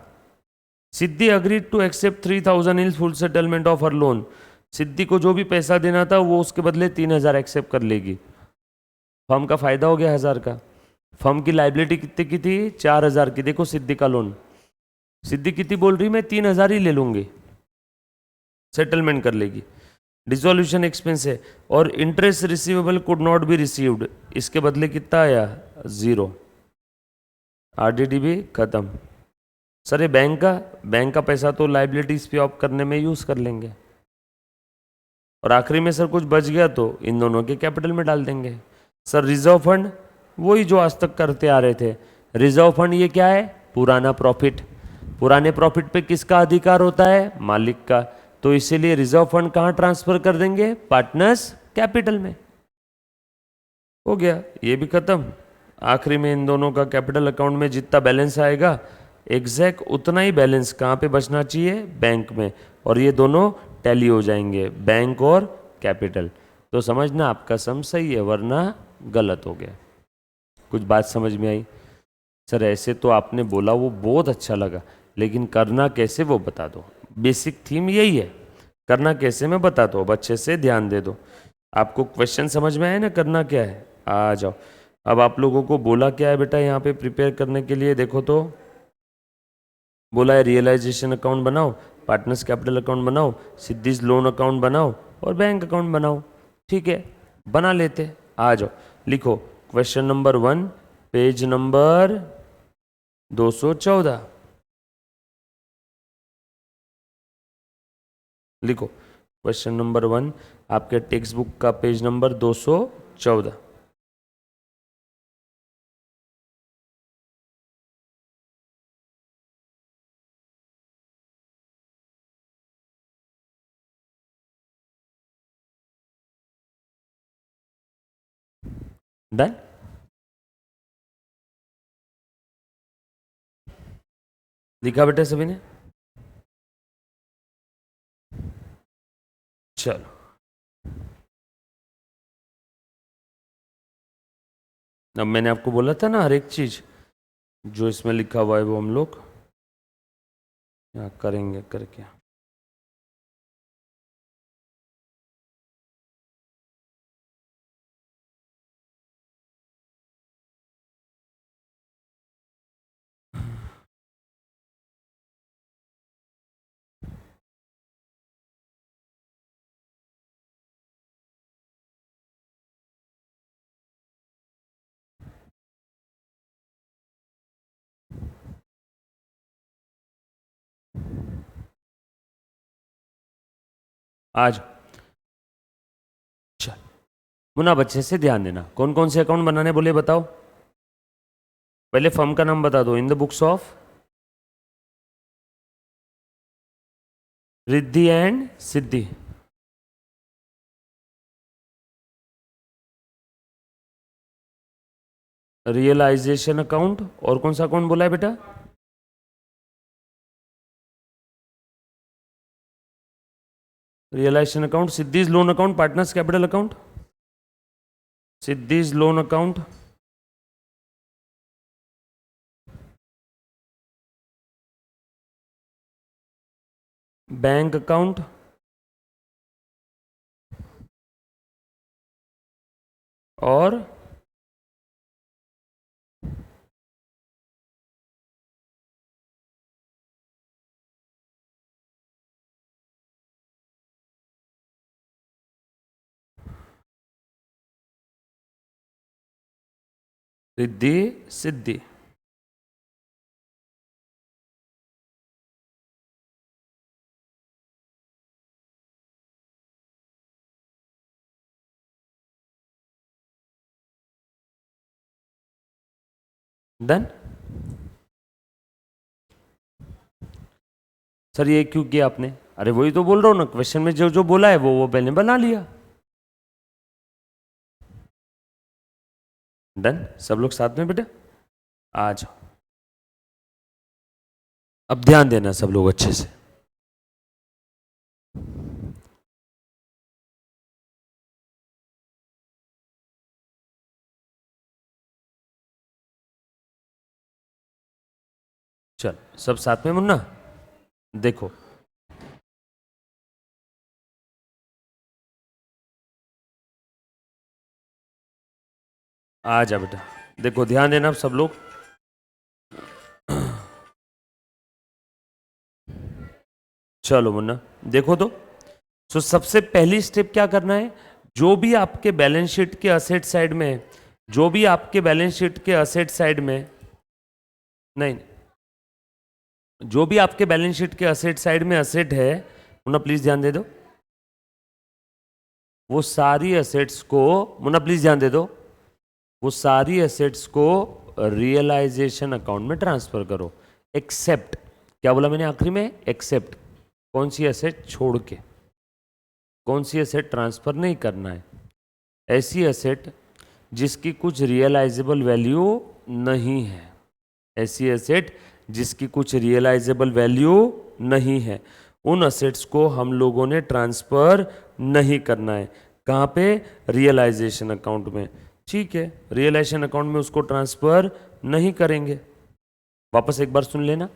Siddhi agreed to accept 3,000 in full settlement of her loan. Siddhi को जो भी पैसा देना था वो उसके बदले 3,000 एक्सेप्ट कर लेगी। फर्म का फायदा हो गया 1,000 का। फर्म की लाइबिलिटी कितने की थी? 4,000 की। देखो सिद्धि का लोन, सिद्धि कितनी बोल रही? मैं 3,000 ही ले लूंगी, सेटलमेंट कर लेगी। डिसोल्यूशन एक्सपेंस है और interest receivable could not be received, इसके बदले कितना आया? 0। आरडीडी भी खत्म। सर ये बैंक का पैसा तो लाइबिलिटीज पे ऑफ करने में यूज कर लेंगे, और आखिरी में सर कुछ बच गया तो इन दोनों के कैपिटल में डाल देंगे। सर रिजर्व फंड वही जो आज तक करते आ रहे थे। रिजर्व फंड ये क्या है? पुराना प्रॉफिट। पुराने प्रॉफिट पे किसका अधिकार होता है? मालिक का। तो इसीलिए रिजर्व फंड कहां ट्रांसफर कर देंगे? पार्टनर्स कैपिटल में। हो गया, ये भी खत्म। आखिरी में इन दोनों का कैपिटल अकाउंट में जितना बैलेंस आएगा एग्जैक्ट उतना ही बैलेंस कहाँ पे बचना चाहिए? बैंक में। और ये दोनों टैली हो जाएंगे, बैंक और कैपिटल। तो समझना आपका सम सही है, वरना गलत हो गया। कुछ बात समझ में आई? सर ऐसे तो आपने बोला वो बहुत अच्छा लगा, लेकिन करना कैसे वो बता दो। बेसिक थीम यही है, करना कैसे मैं बता दो। अब अच्छे से ध्यान दे दो। आपको क्वेश्चन समझ में आया ना, करना क्या है? आ जाओ। अब आप लोगों को बोला क्या है बेटा यहाँ पे प्रिपेयर करने के लिए? देखो तो बोला है रियलाइजेशन अकाउंट बनाओ, पार्टनर्स कैपिटल अकाउंट बनाओ, सिद्धीज लोन अकाउंट बनाओ और बैंक अकाउंट बनाओ। ठीक है, बना लेते। आ जाओ, लिखो क्वेश्चन नंबर 1 पेज नंबर 214। लिखो क्वेश्चन नंबर 1 आपके टेक्स्ट बुक का पेज नंबर 214। डन? लिखा बेटा सभी ने? चलो, अब मैंने आपको बोला था ना हर एक चीज जो इसमें लिखा हुआ है वो हम लोग यहाँ करेंगे करके। आज चल मुना, बच्चे से ध्यान देना। कौन कौन से अकाउंट बनाने बोले बताओ? पहले फर्म का नाम बता दो। In the books of Riddhi and Siddhi. Realisation account, और कौन सा अकाउंट बोला है बेटा? Realisation account, Siddhi's loan account, partners capital account. Siddhi's loan account, bank account, और रिद्धि सिद्धि। डन? सर ये क्यों किया आपने? अरे वही तो बोल रहा हूं ना, क्वेश्चन में जो जो बोला है वो पहले बना लिया। डन? सब लोग साथ में बेटा आ जाओ। अब ध्यान देना सब लोग अच्छे से। चल सब साथ में मुन्ना देखो। आ जा बेटा, देखो ध्यान देना सब लोग। चलो मुन्ना देखो तो सबसे पहली स्टेप क्या करना है? जो भी आपके बैलेंस शीट के असेट साइड में, जो भी आपके बैलेंस शीट के असेट साइड में नहीं, जो भी आपके बैलेंस शीट के असेट साइड में असेट है, मुन्ना प्लीज ध्यान दे दो, वो सारी असेट्स को, मुन्ना प्लीज ध्यान दे दो, वो सारी असेट्स को रियलाइजेशन अकाउंट में ट्रांसफर करो, एक्सेप्ट, क्या बोला मैंने आखिरी में, एक्सेप्ट, कौन सी असेट छोड़ के, कौन सी असेट ट्रांसफर नहीं करना है, ऐसी असेट जिसकी कुछ रियलाइजेबल वैल्यू नहीं है, ऐसी एसेट जिसकी कुछ रियलाइजेबल वैल्यू नहीं है, उन असेट्स को हम लोगों ने ट्रांसफर नहीं करना है। कहाँ पे, रियलाइजेशन अकाउंट में, ठीक है, रियलाइजेशन अकाउंट में उसको ट्रांसफर नहीं करेंगे। वापस एक बार सुन लेना,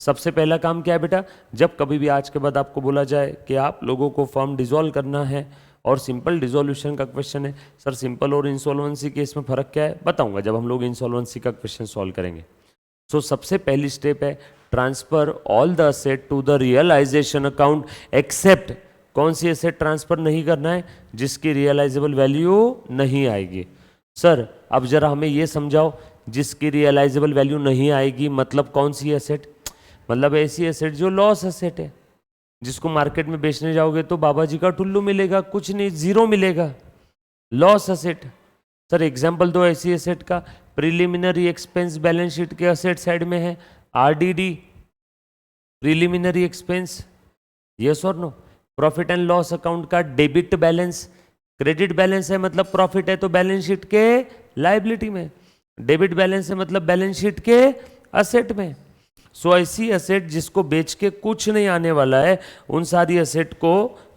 सबसे पहला काम क्या है बेटा, जब कभी भी आज के बाद आपको बोला जाए कि आप लोगों को फर्म डिसॉल्व करना है और सिंपल डिसॉल्यूशन का क्वेश्चन है, सर सिंपल और इंसॉल्वेंसी के इसमें फर्क क्या है, बताऊंगा जब हम लोग इंसॉल्वेंसी का क्वेश्चन सॉल्व करेंगे। सो सबसे पहली स्टेप है transfer all the asset to the realisation account, except, कौन सी असेट ट्रांसफर नहीं करना है, जिसकी रियलाइजेबल वैल्यू नहीं आएगी। सर अब जरा हमें यह समझाओ, जिसकी रियलाइजेबल वैल्यू नहीं आएगी मतलब कौन सी असेट, मतलब ऐसी असेट जो लॉस असेट है, जिसको मार्केट में बेचने जाओगे तो बाबा जी का टुल्लू मिलेगा, कुछ नहीं, जीरो मिलेगा, लॉस असेट। सर एग्जांपल दो ऐसी असेट का, प्रिलिमिनरी एक्सपेंस बैलेंस शीट के असेट साइड में है, आरडीडी, प्रिलिमिनरी एक्सपेंस, यस और no. Profit and loss account का डेबिट बैलेंस, क्रेडिट बैलेंस है मतलब प्रॉफिट है तो बैलेंस शीट के लायबिलिटी में, डेबिट बैलेंस है मतलब बैलेंस शीट के असेट में। सो ऐसी असेट जिसको बेच के कुछ नहीं आने वाला है, उन सारी असेट को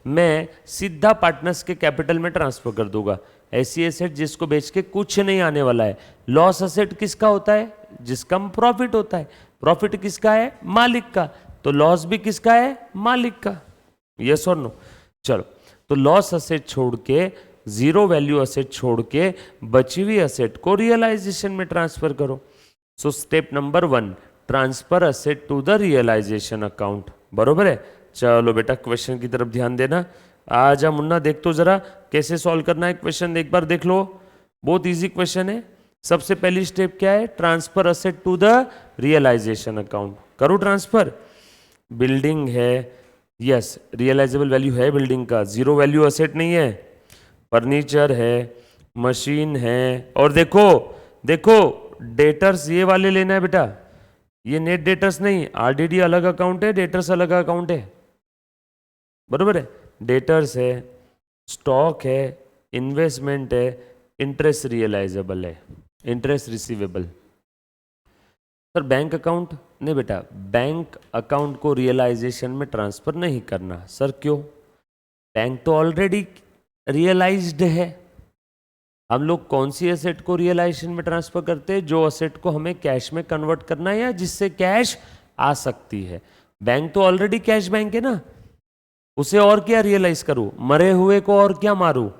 मैं सीधा पार्टनर्स के कैपिटल में ट्रांसफर कर दूंगा। ऐसी एसेट जिसको बेच के कुछ नहीं आने वाला है। लॉस असेट किसका होता है, जिसका प्रॉफिट होता है, प्रॉफिट किसका है, मालिक का, तो लॉस भी किसका है, मालिक का, यस और नो। चलो, तो लॉस असेट छोड़ के, जीरो वैल्यू असेट छोड़ के बची हुई असेट को रियलाइजेशन में ट्रांसफर करो। So step number 1, transfer asset to the realisation account, बरोबर है। चलो बेटा क्वेश्चन की तरफ ध्यान देना। आजा मुन्ना, देख तो जरा कैसे सॉल्व करना है क्वेश्चन, एक बार देख लो, बहुत इजी क्वेश्चन है। सबसे पहली स्टेप क्या है, transfer asset to the realisation account, करो ट्रांसफर। बिल्डिंग है, यस रियलाइजेबल वैल्यू है बिल्डिंग का, जीरो वैल्यू असेट नहीं है। फर्नीचर है, मशीन है, और देखो देखो डेटर्स ये वाले लेना है बेटा, ये नेट डेटर्स नहीं, आरडीडी अलग अकाउंट है, डेटर्स अलग अकाउंट है, बरोबर है। डेटर्स है, स्टॉक है, इन्वेस्टमेंट है, इंटरेस्ट रियलाइजेबल है, interest receivable. Sir bank account नहीं बेटा, बैंक अकाउंट को रियलाइजेशन में ट्रांसफर नहीं करना। सर क्यों, बैंक तो ऑलरेडी रियलाइज्ड है। हम लोग कौन सी एसेट को रियलाइजेशन में ट्रांसफर करते हैं, जो एसेट को हमें कैश में कन्वर्ट करना है या जिससे कैश आ सकती है। बैंक तो ऑलरेडी कैश बैंक है ना, उसे और क्या रियलाइज करूं, मरे हुए को और क्या मारूं।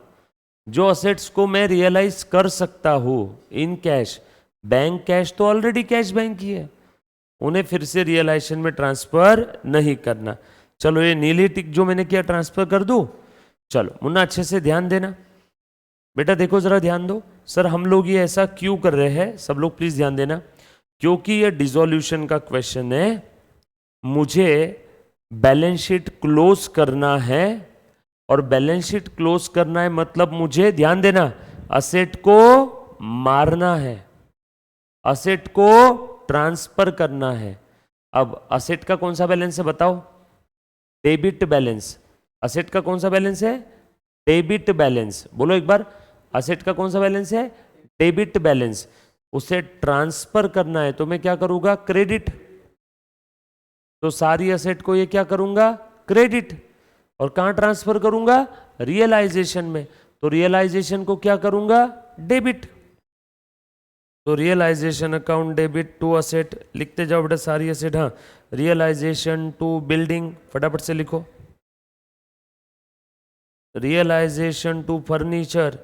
जो असेट्स को मैं रियलाइज कर सकता हूं इन कैश, बैंक कैश तो ऑलरेडी कैश बैंक ही है, उन्हें फिर से रियलाइजेशन में ट्रांसफर नहीं करना। चलो ये नीली टिक जो मैंने किया ट्रांसफर कर दूं। चलो मुन्ना अच्छे से ध्यान देना बेटा, देखो जरा ध्यान दो। सर हम लोग ये ऐसा क्यों कर रहे हैं, सब लोग प्लीज ध्यान देना, क्योंकि ये डिसोल्यूशन का क्वेश्चन है, मुझे बैलेंस शीट क्लोज करना है, और बैलेंस शीट क्लोज करना है मतलब मुझे ध्यान देना, असेट को मारना है, असेट को ट्रांसफर करना है। अब असेट का कौन सा बैलेंस है बताओ, डेबिट बैलेंस। असेट का कौन सा बैलेंस है, डेबिट बैलेंस, बोलो एक बार, असेट का कौन सा बैलेंस है, डेबिट बैलेंस। उसे ट्रांसफर करना है तो मैं क्या करूंगा, क्रेडिट। तो सारी असेट को ये क्या करूंगा, क्रेडिट, और कहां ट्रांसफर करूंगा, रियलाइजेशन में। तो रियलाइजेशन को क्या करूंगा, डेबिट। तो realisation account debit to asset, लिखते जाओ बेटा सारी असेट। हाँ, रियलाइजेशन टू बिल्डिंग, फटाफट से लिखो। Realisation to furniture.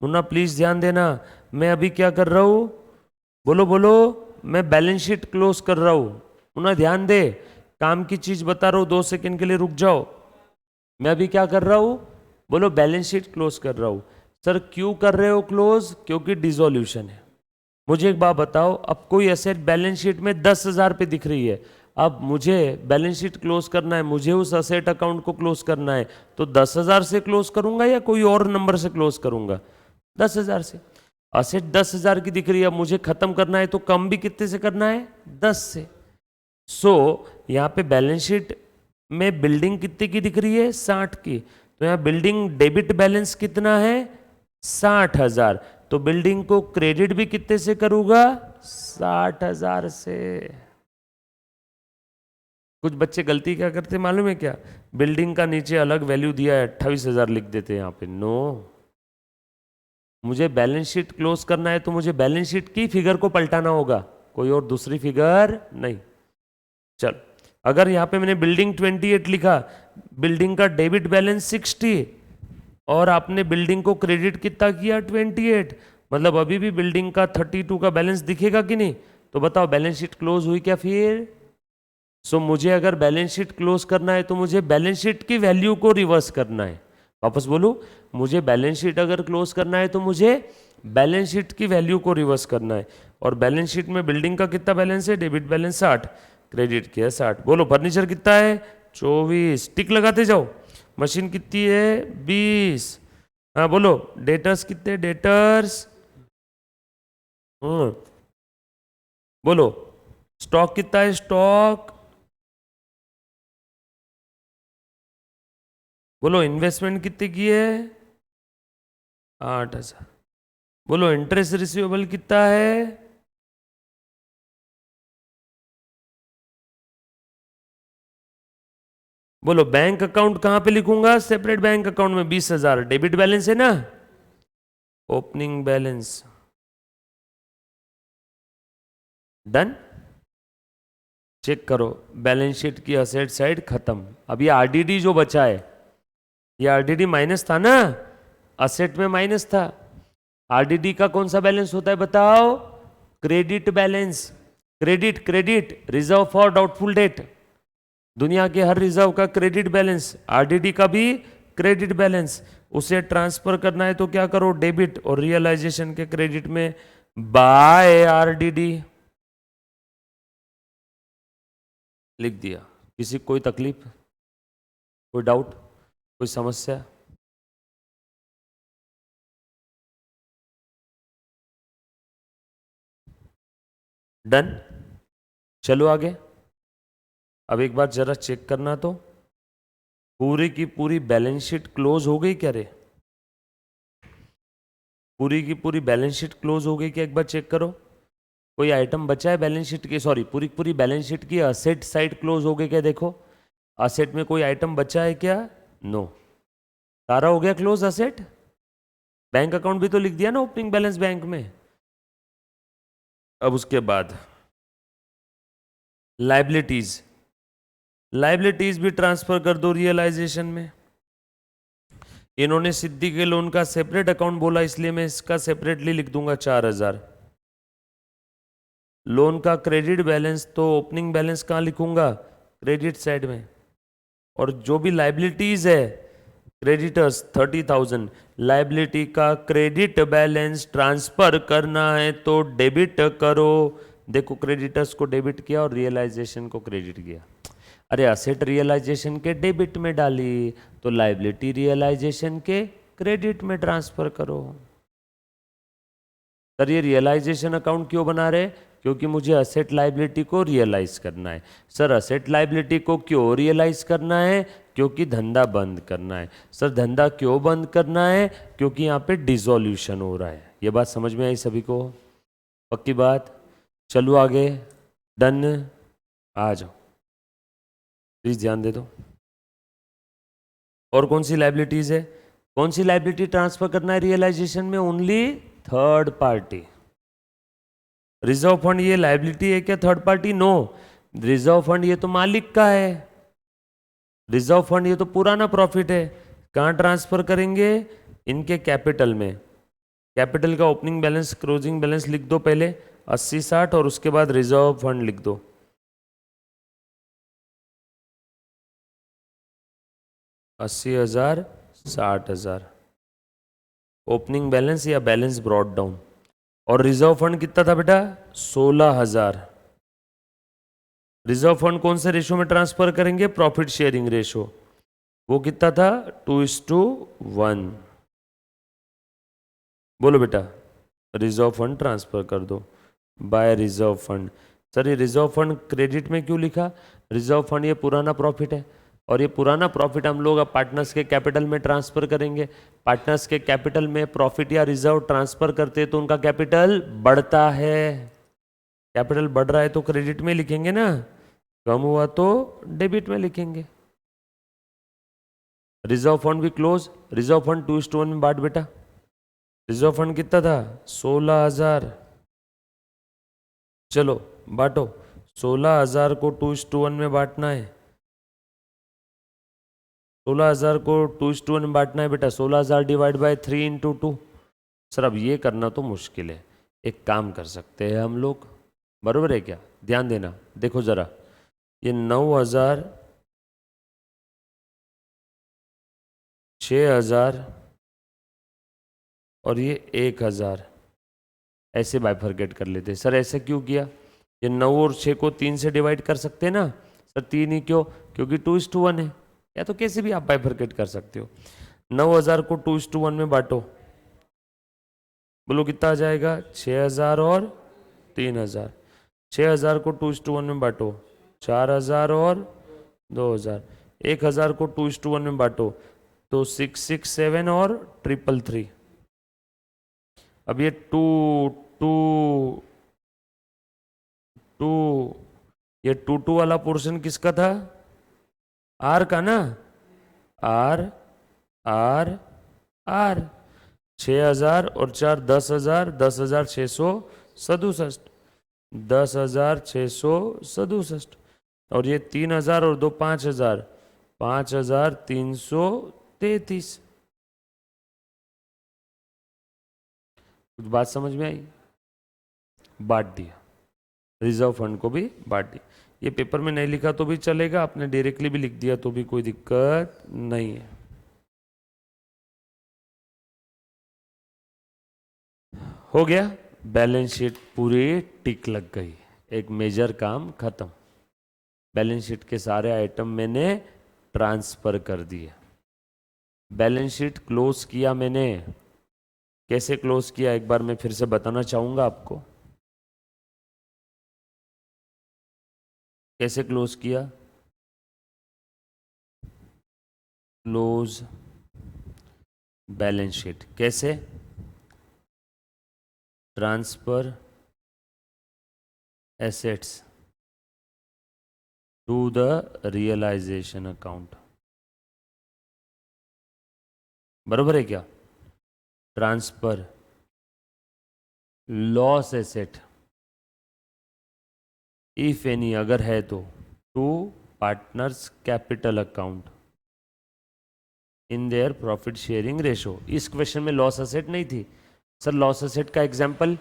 मुन्ना प्लीज ध्यान देना, मैं अभी क्या कर रहा हूं, बोलो बोलो, मैं बैलेंस शीट क्लोज कर रहा हूं। मुन्ना ध्यान दे, काम की चीज बता रहा हूं, 2 सेकंड के लिए रुक जाओ। मैं अभी क्या कर रहा हूं, बोलो बैलेंस शीट क्लोज कर रहा हूं। सर क्यों कर रहे हो क्लोज, क्योंकि डिसोल्यूशन है। मुझे एक बात बताओ, अब कोई एसेट बैलेंस शीट में 10,000 पे दिख रही है, अब मुझे बैलेंस शीट क्लोज करना है, मुझे उस असेट अकाउंट को क्लोज करना है, तो 10,000 से क्लोज करूंगा या कोई और नंबर से क्लोज करूंगा? 10,000 से। असेट 10,000 की दिख रही है, मुझे खत्म करना है तो कम भी कितने से करना है? 10 से। सो यहाँ पे बैलेंस शीट में बिल्डिंग कितने की दिख रही है? 60 की। तो यहाँ बिल्डिंग डेबिट बैलेंस कितना है? 60,000। तो बिल्डिंग को क्रेडिट भी कितने से करूंगा? 60,000 से। कुछ बच्चे गलती क्या करते मालूम है क्या? बिल्डिंग का नीचे अलग वैल्यू दिया है, 28,000 लिख देते हैं यहाँ पे। नो, मुझे बैलेंस शीट क्लोज करना है तो मुझे बैलेंस शीट की फिगर को पलटाना होगा, कोई और दूसरी फिगर नहीं। चल, अगर यहाँ पे मैंने बिल्डिंग 28 लिखा, बिल्डिंग का डेबिट बैलेंस 60 और आपने बिल्डिंग को क्रेडिट कितना किया? 28, मतलब अभी भी बिल्डिंग का 32 का बैलेंस दिखेगा कि नहीं? तो बताओ बैलेंस शीट क्लोज हुई क्या फिर? सो मुझे अगर बैलेंस शीट क्लोज करना है तो मुझे बैलेंस शीट की वैल्यू को रिवर्स करना है। वापस बोलूं, मुझे बैलेंस शीट अगर क्लोज करना है तो मुझे बैलेंस शीट की वैल्यू को रिवर्स करना है। और बैलेंस शीट में बिल्डिंग का कितना बैलेंस है? डेबिट बैलेंस 60, क्रेडिट किया 60। बोलो फर्नीचर कितना है? 24। टिक लगाते जाओ। मशीन कितनी है? 20। हाँ बोलो डेटर्स कितने? डेटर्स बोलो स्टॉक कितना है? स्टॉक बोलो इन्वेस्टमेंट कितने की है? 8,000। बोलो इंटरेस्ट रिसीवेबल कितना है? बोलो बैंक अकाउंट कहां पे लिखूंगा? सेपरेट बैंक अकाउंट में 20,000 डेबिट बैलेंस है ना, ओपनिंग बैलेंस। डन। चेक करो बैलेंस शीट की असेट साइड खत्म। अब ये आरडीडी जो बचा है, ये आरडीडी माइनस था ना, असेट में माइनस था। आरडीडी का कौन सा बैलेंस होता है बताओ? Credit balance. Credit credit reserve for doubtful debt. दुनिया के हर रिजर्व का क्रेडिट बैलेंस, आरडीडी का भी क्रेडिट बैलेंस। उसे ट्रांसफर करना है तो क्या करो? डेबिट और रियलाइजेशन के क्रेडिट में बाय आरडीडी लिख दिया। किसी कोई तकलीफ, कोई डाउट, कोई समस्या? डन। चलो आगे। अब एक बार जरा चेक करना तो, पूरी की पूरी बैलेंस शीट क्लोज हो गई क्या रे? पूरी की पूरी बैलेंस शीट क्लोज हो गई क्या? एक बार चेक करो। कोई आइटम बचा है बैलेंस शीट की? सॉरी, पूरी पूरी बैलेंस शीट की असेट साइड क्लोज हो गई क्या? देखो असेट में कोई आइटम बचा है क्या? नो। सारा हो गया क्लोज असेट। बैंक अकाउंट भी तो लिख दिया ना ओपनिंग बैलेंस बैंक में। अब उसके बाद लाइबिलिटीज, लाइबिलिटीज भी ट्रांसफर कर दो रियलाइजेशन में। इन्होंने सिद्धि के लोन का सेपरेट अकाउंट बोला, इसलिए मैं इसका सेपरेटली लिख दूंगा 4,000। लोन का क्रेडिट बैलेंस तो ओपनिंग बैलेंस कहाँ लिखूंगा? क्रेडिट साइड में। और जो भी लाइबिलिटीज है, क्रेडिटर्स 30,000, लाइबिलिटी का क्रेडिट बैलेंस ट्रांसफर करना है तो डेबिट करो। देखो क्रेडिटर्स को डेबिट किया और रियलाइजेशन को क्रेडिट किया। अरे असेट रियलाइजेशन के डेबिट में डाली तो लाइबिलिटी रियलाइजेशन के क्रेडिट में ट्रांसफर करो। सर ये रियलाइजेशन अकाउंट क्यों बना रहे? क्योंकि मुझे असेट लाइबिलिटी को रियलाइज करना है। सर असेट लाइबिलिटी को क्यों रियलाइज करना है? क्योंकि धंधा बंद करना है। सर धंधा क्यों बंद करना है? क्योंकि यहाँ पे डिसोल्यूशन हो रहा है। ये बात समझ में आई सभी को? पक्की बात? चलो आगे। डन। आ जाओ प्लीज ध्यान दे दो। और कौन सी लाइबिलिटीज है? कौन सी लाइबिलिटी ट्रांसफर करना है रियलाइजेशन में? Only third party. Reserve fund ये लाइबिलिटी है क्या third party? No. Reserve fund ये तो मालिक का है। रिजर्व फंड ये तो पुराना प्रॉफिट है। कहां ट्रांसफर करेंगे? इनके कैपिटल में। कैपिटल का ओपनिंग बैलेंस क्लोजिंग बैलेंस लिख दो पहले 80-60 और उसके बाद रिजर्व फंड लिख दो 80,000 60,000। ओपनिंग बैलेंस या बैलेंस ब्रॉट डाउन। और रिजर्व फंड कितना था बेटा? 16,000। रिजर्व फंड कौन से रेशो में ट्रांसफर करेंगे? Profit sharing ratio. वो कितना था? 2:1। बोलो बेटा, रिजर्व फंड ट्रांसफर कर दो बाय रिजर्व फंड। सर ये रिजर्व फंड क्रेडिट में क्यों लिखा? रिजर्व फंड ये पुराना प्रॉफिट है, और ये पुराना प्रॉफिट हम लोग अब पार्टनर्स के कैपिटल में ट्रांसफर करेंगे। पार्टनर्स के कैपिटल में प्रॉफिट या रिजर्व ट्रांसफर करते हैं तो उनका कैपिटल बढ़ता है। कैपिटल बढ़ रहा है तो क्रेडिट में लिखेंगे ना, कम हुआ तो डेबिट में लिखेंगे। रिजर्व फंड भी क्लोज। रिजर्व फंड 2:1 में बांट बेटा। रिजर्व फंड कितना था? 16,000। चलो बांटो, 16,000 को 2:1 में बांटना है। 16,000 को 2:1 में बांटना है बेटा। 16,000 डिवाइड बाय 3 इंटू 2। सर अब ये करना तो मुश्किल है, एक काम कर सकते हैं हम लोग, बरोबर है क्या? ध्यान देना, देखो जरा, ये 9,000, 6,000 और ये 1,000 ऐसे बाइफरकेट कर लेते। सर ऐसे क्यों किया? ये 9 और 6 को 3 से डिवाइड कर सकते हैं ना। सर 3 ही क्यों? क्योंकि 2:1 है, या तो कैसे भी आप बाइफरकेट कर सकते हो। 9,000 को 2:1 में बांटो, बोलो कितना आ जाएगा? 6,000 और 3,000। 6,000 को 2:1 में बांटो, 4,000 और 2,000। 1,000 को 2:1 में बांटो तो 667 और 333। अब ये 2 2 2, ये 2 वाला पोर्शन किसका था? आर का ना। आर आर आर 6,000 और 4 10,000, 10,667, 10,667। और ये 3,000 और 2 5,000, 5,333। कुछ बात समझ में आई? बांट दिया, रिजर्व फंड को भी बांट दिया। ये पेपर में नहीं लिखा तो भी चलेगा, आपने डायरेक्टली भी लिख दिया तो भी कोई दिक्कत नहीं है। हो गया, बैलेंस शीट पूरी टिक लग गई, एक मेजर काम खत्म। बैलेंस शीट के सारे आइटम मैंने ट्रांसफर कर दिए। बैलेंस शीट क्लोज किया मैंने। कैसे क्लोज किया एक बार मैं फिर से बताना चाहूंगा आपको। कैसे क्लोज किया? क्लोज बैलेंस शीट कैसे? Transfer assets to the realisation account, बरोबर है क्या? Transfer loss asset if any, अगर है तो, to partners capital account in their profit sharing ratio. इस क्वेश्चन में लॉस एसेट नहीं थी। सर लॉस एसेट का एग्जांपल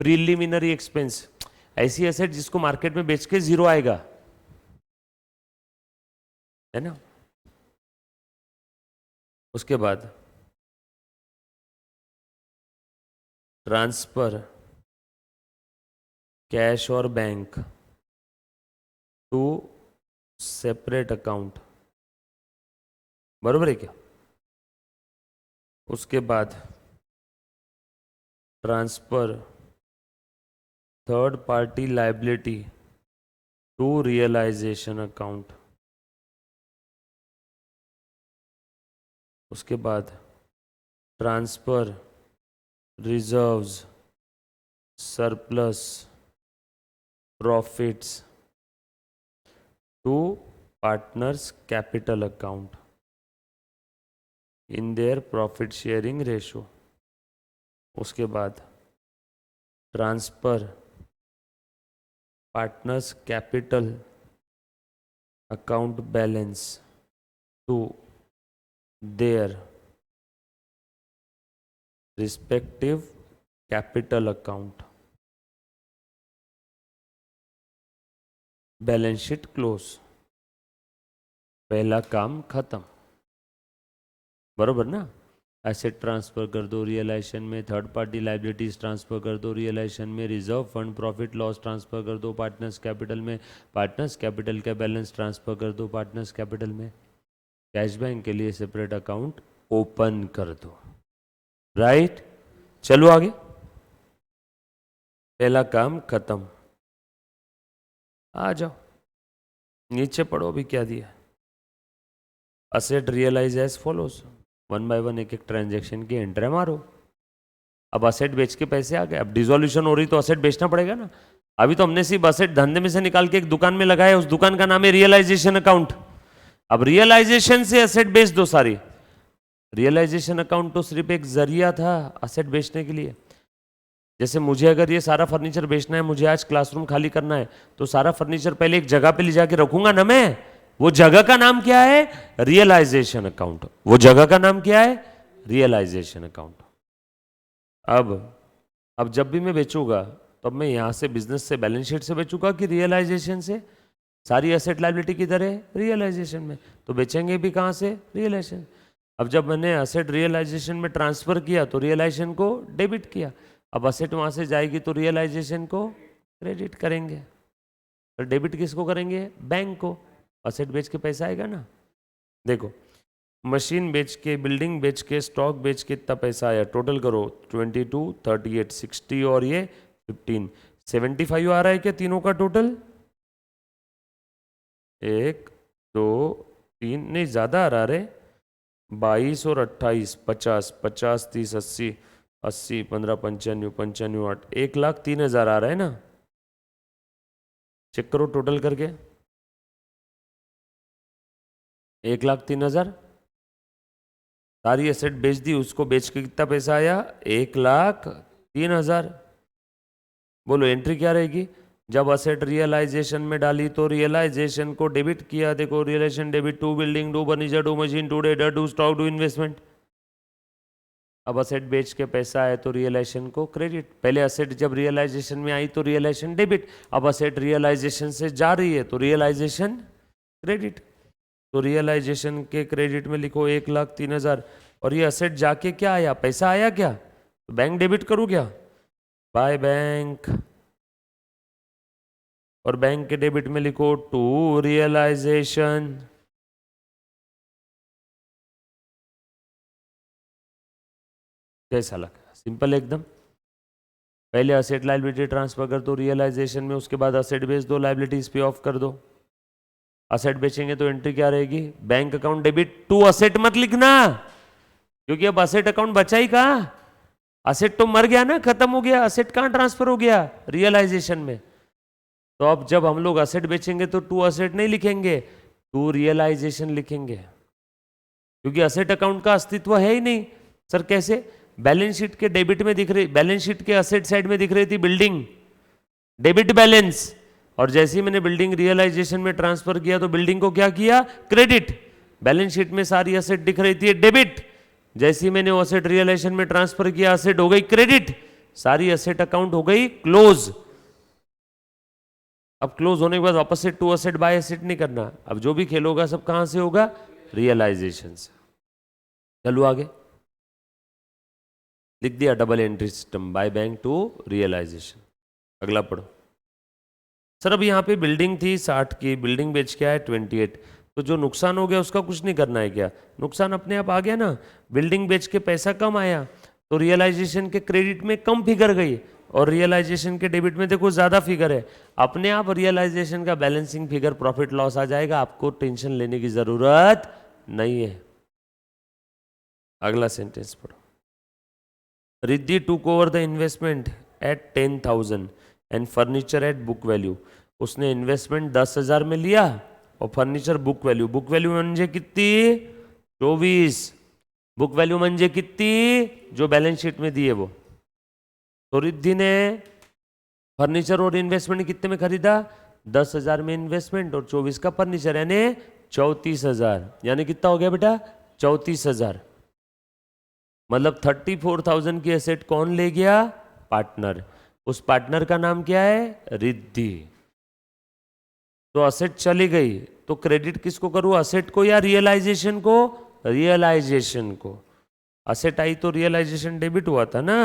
प्रीलिमिनरी एक्सपेंस, ऐसी एसेट जिसको मार्केट में बेच के जीरो आएगा, है ना। उसके बाद ट्रांसफर कैश और बैंक टू सेपरेट अकाउंट, बरोबर है क्या? उसके बाद transfer third party liability to realisation account. उसके बाद transfer reserves surplus profits to partners capital account in their profit sharing ratio. उसके बाद transfer partners capital account balance to their respective capital account. Balance sheet close, पहला काम खत्म, बरोबर ना। Asset transfer कर दो रियलाइजेशन में, थर्ड पार्टी लाइबिलिटीज ट्रांसफर कर दो रियलाइजेशन में, reserve fund profit loss transfer कर दो पार्टनर्स कैपिटल में, पार्टनर्स कैपिटल का बैलेंस ट्रांसफर कर दो पार्टनर्स कैपिटल में, कैश बैंक के लिए सेपरेट अकाउंट ओपन कर दो। राइट, चलो आगे, पहला काम खत्म। आ जाओ नीचे पढ़ो, अभी क्या दिया। Asset realise as follows, one by one एक एक ट्रांजेक्शन की एंट्री मारो। अब असेट बेच के पैसे आ गए, अब डिसोल्यूशन हो रही तो असेट बेचना पड़ेगा ना। अभी तो हमने सिर्फ असेट धंधे में से निकाल के एक दुकान में लगाया, उस दुकान का नाम है रियलाइजेशन अकाउंट। अब रियलाइजेशन से असेट बेच दो सारी। रियलाइजेशन अकाउंट तो सिर्फ एक जरिया था असेट बेचने के लिए। जैसे मुझे अगर ये सारा फर्नीचर बेचना है, मुझे आज क्लासरूम खाली करना है, तो सारा फर्नीचर पहले एक जगह पे ले जाके रखूंगा ना मैं। वो जगह का नाम क्या है? Realisation account. वो जगह का नाम क्या है? Realisation account. अब जब भी मैं बेचूंगा तो अब मैं यहां से बिजनेस से बैलेंस शीट से बेचूंगा कि रियलाइजेशन से? सारी एसेट लायबिलिटी किधर है? रियलाइजेशन में। तो बेचेंगे भी कहां से? रियलाइजेशन। अब जब मैंने असेट रियलाइजेशन में ट्रांसफर किया तो रियलाइजेशन को डेबिट किया। अब असेट वहां से जाएगी तो रियलाइजेशन को क्रेडिट करेंगे। तो डेबिट किसको करेंगे? बैंक को। असेट बेच के पैसा आएगा ना। देखो, मशीन बेच के, बिल्डिंग बेच के, स्टॉक बेच के इतना पैसा आया। टोटल करो, 22, 38, 60 और ये 15, 75 आ रहा है क्या तीनों का टोटल? 1, 2, 3 नहीं, ज़्यादा आ रहा रे। 22 और 28, 50, 50, 30, 80, 80, 15, 95, 95, 8, 1,03,000 आ रहा है ना। चेक करो टोटल करके, 1,03,000। सारी एसेट बेच दी, उसको बेच के कितना पैसा आया? 1,03,000। बोलो एंट्री क्या रहेगी? जब असेट रियलाइजेशन में डाली तो रियलाइजेशन को डेबिट किया। देखो, realisation debit to building, to furniture, to machine, to data, to stock, to investment. अब असेट बेच के पैसा आए तो रियलाइजेशन को क्रेडिट। पहले असेट जब रियलाइजेशन में आई तो रियलाइजेशन डेबिट। अब असेट रियलाइजेशन से जा रही है तो रियलाइजेशन क्रेडिट। तो रियलाइजेशन के क्रेडिट में लिखो 1,03,000। और ये असेट जाके क्या आया? पैसा आया क्या? तो बैंक डेबिट करूं क्या? By bank. और बैंक के डेबिट में लिखो टू रियलाइजेशन। कैसा लगा? सिंपल एकदम। पहले असेट लायबिलिटी ट्रांसफर कर दो रियलाइजेशन में, उसके बाद असेट बेच दो, लायबिलिटीज पे ऑफ कर दो। असेट बेचेंगे तो एंट्री क्या रहेगी? Bank account debit to asset मत लिखना, क्योंकि अब असेट अकाउंट बचा ही कहां? असेट तो मर गया ना, खत्म हो गया। असेट कहां ट्रांसफर हो गया? रियलाइजेशन में। तो अब जब हम लोग असेट बेचेंगे तो टू असेट नहीं लिखेंगे, टू रियलाइजेशन लिखेंगे, क्योंकि असेट अकाउंट का अस्तित्व है ही नहीं। सर कैसे? बैलेंस शीट के डेबिट में दिख रही, बैलेंस शीट के असेट साइड में दिख रही थी बिल्डिंग, डेबिट बैलेंस। और जैसे ही मैंने बिल्डिंग रियलाइजेशन में ट्रांसफर किया तो बिल्डिंग को क्या किया? क्रेडिट। बैलेंस शीट में सारी असेट दिख रही थी डेबिट। जैसे ही मैंने असेट रियलाइजेशन में ट्रांसफर किया, असेट हो गई क्रेडिट, सारी असेट अकाउंट हो गई क्लोज। अब क्लोज होने के बाद वापस से टू असेट बाय असेट नहीं करना। अब जो भी खेल होगा सब कहां से होगा? रियलाइजेशन से। चलो आगे, लिख दिया double entry system, by bank to realisation. अगला पढ़ो। सर अब यहाँ पे बिल्डिंग थी 60 की, बिल्डिंग बेच के आए 28, तो जो नुकसान हो गया उसका कुछ नहीं करना है क्या? नुकसान अपने आप आ गया ना। बिल्डिंग बेच के पैसा कम आया तो रियलाइजेशन के क्रेडिट में कम फिगर गई, और रियलाइजेशन के डेबिट में देखो ज्यादा फिगर है। अपने आप रियलाइजेशन का बैलेंसिंग फिगर प्रॉफिट लॉस आ जाएगा, आपको टेंशन लेने की जरूरत नहीं है। अगला सेंटेंस पढ़ो। Riddhi took over the investment at 10,000 and furniture at book value. उसने इन्वेस्टमेंट 10,000 में लिया और furniture book value, book value म्हणजे कितनी? 24। बुक वैल्यू म्हणजे कितनी? जो बैलेंस शीट में दी है वो। तो रिद्धि ने फर्नीचर और इन्वेस्टमेंट कितने में खरीदा? 10,000 में इन्वेस्टमेंट और 24 का फर्नीचर, यानी 34,000। यानी कितना हो गया बेटा? 34,000। मतलब 34,000 की एसेट कौन ले गया? पार्टनर। उस पार्टनर का नाम क्या है? रिद्धि। तो असेट चली गई तो क्रेडिट किसको करूं? असेट को या रियलाइजेशन को? रियलाइजेशन को। असेट आई तो रियलाइजेशन डेबिट हुआ था ना,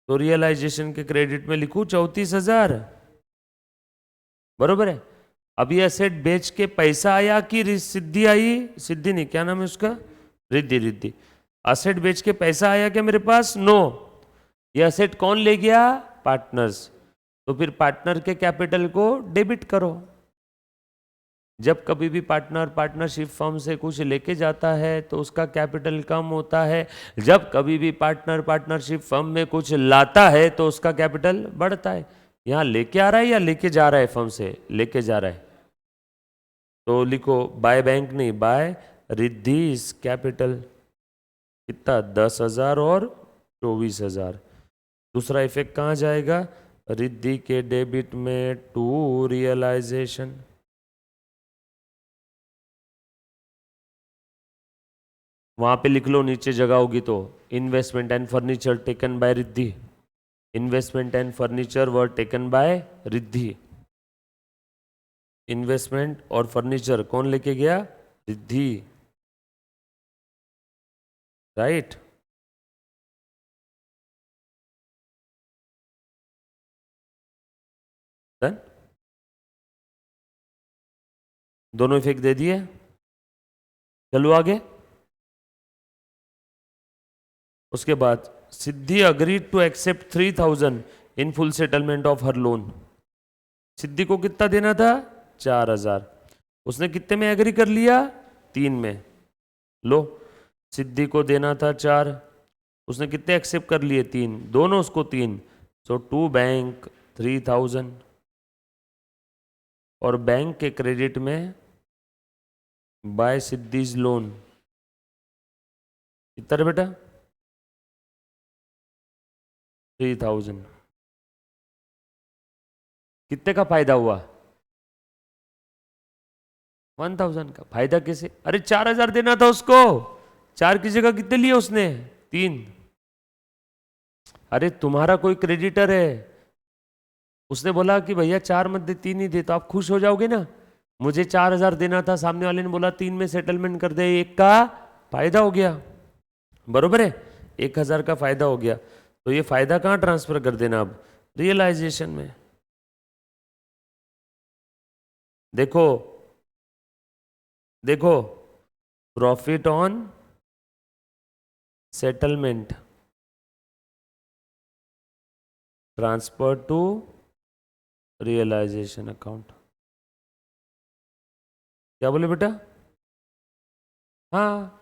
तो रियलाइजेशन के क्रेडिट में लिखूं 34,000, बरोबर है। अब ये असेट बेच के पैसा आया कि सिद्धि आई, सिद्धि नहीं, क्या नाम है उसका, रिद्धि, रिद्धि। असेट बेच के पैसा आया क्या मेरे पास? नो। ये असेट कौन ले गया? पार्टनर्स। तो फिर पार्टनर के कैपिटल को डेबिट करो। जब कभी भी पार्टनर पार्टनरशिप फर्म से कुछ लेके जाता है तो उसका कैपिटल कम होता है, जब कभी भी पार्टनर पार्टनरशिप फर्म में कुछ लाता है तो उसका कैपिटल बढ़ता है। यहां लेके आ रहा है या लेके जा रहा है? फर्म से लेके जा रहा है, तो लिखो बाय बैंक नहीं, बाय रिद्धि इज कैपिटल। कितना? 10,000 और 24,000। दूसरा इफेक्ट कहां जाएगा? रिद्धि के डेबिट में टू रियलाइजेशन। वहां पे लिख लो, नीचे जगह होगी तो, investment and furniture taken by Riddhi. Investment and furniture were taken by Riddhi. Investment और फर्नीचर कौन लेके गया? रिद्धि, राइट। डन। दोनों इफेक्ट दे दिए। चलो आगे। उसके बाद Siddhi agreed to accept 3,000 in full settlement of her loan. Siddhi को कितना देना था? 4,000। उसने कितने में एग्री कर लिया? 3 में। लो, सिद्धि को देना था 4, उसने कितने एक्सेप्ट कर लिए? 3, दोनों उसको 3। सो टू बैंक 3,000, और बैंक के क्रेडिट में बाय सिद्धीज लोन कितना बेटा? 3,000। कितने का फायदा हुआ? 1,000 का फायदा। कैसे? अरे 4,000 देना था उसको, 4 की जगह कितने लिए उसने? 3। अरे तुम्हारा कोई क्रेडिटर है, उसने बोला कि भैया 4 मत दे, 3 ही दे, तो आप खुश हो जाओगे ना। मुझे 4,000 देना था, सामने वाले ने बोला 3 में सेटलमेंट कर दे, 1 का फायदा हो गया, बरोबर है। 1,000 का फायदा हो गया, तो ये फायदा कहाँ ट्रांसफर कर देना? अब रियलाइजेशन में। देखो देखो, profit on settlement transfer to realisation account. क्या बोले बेटा? हाँ,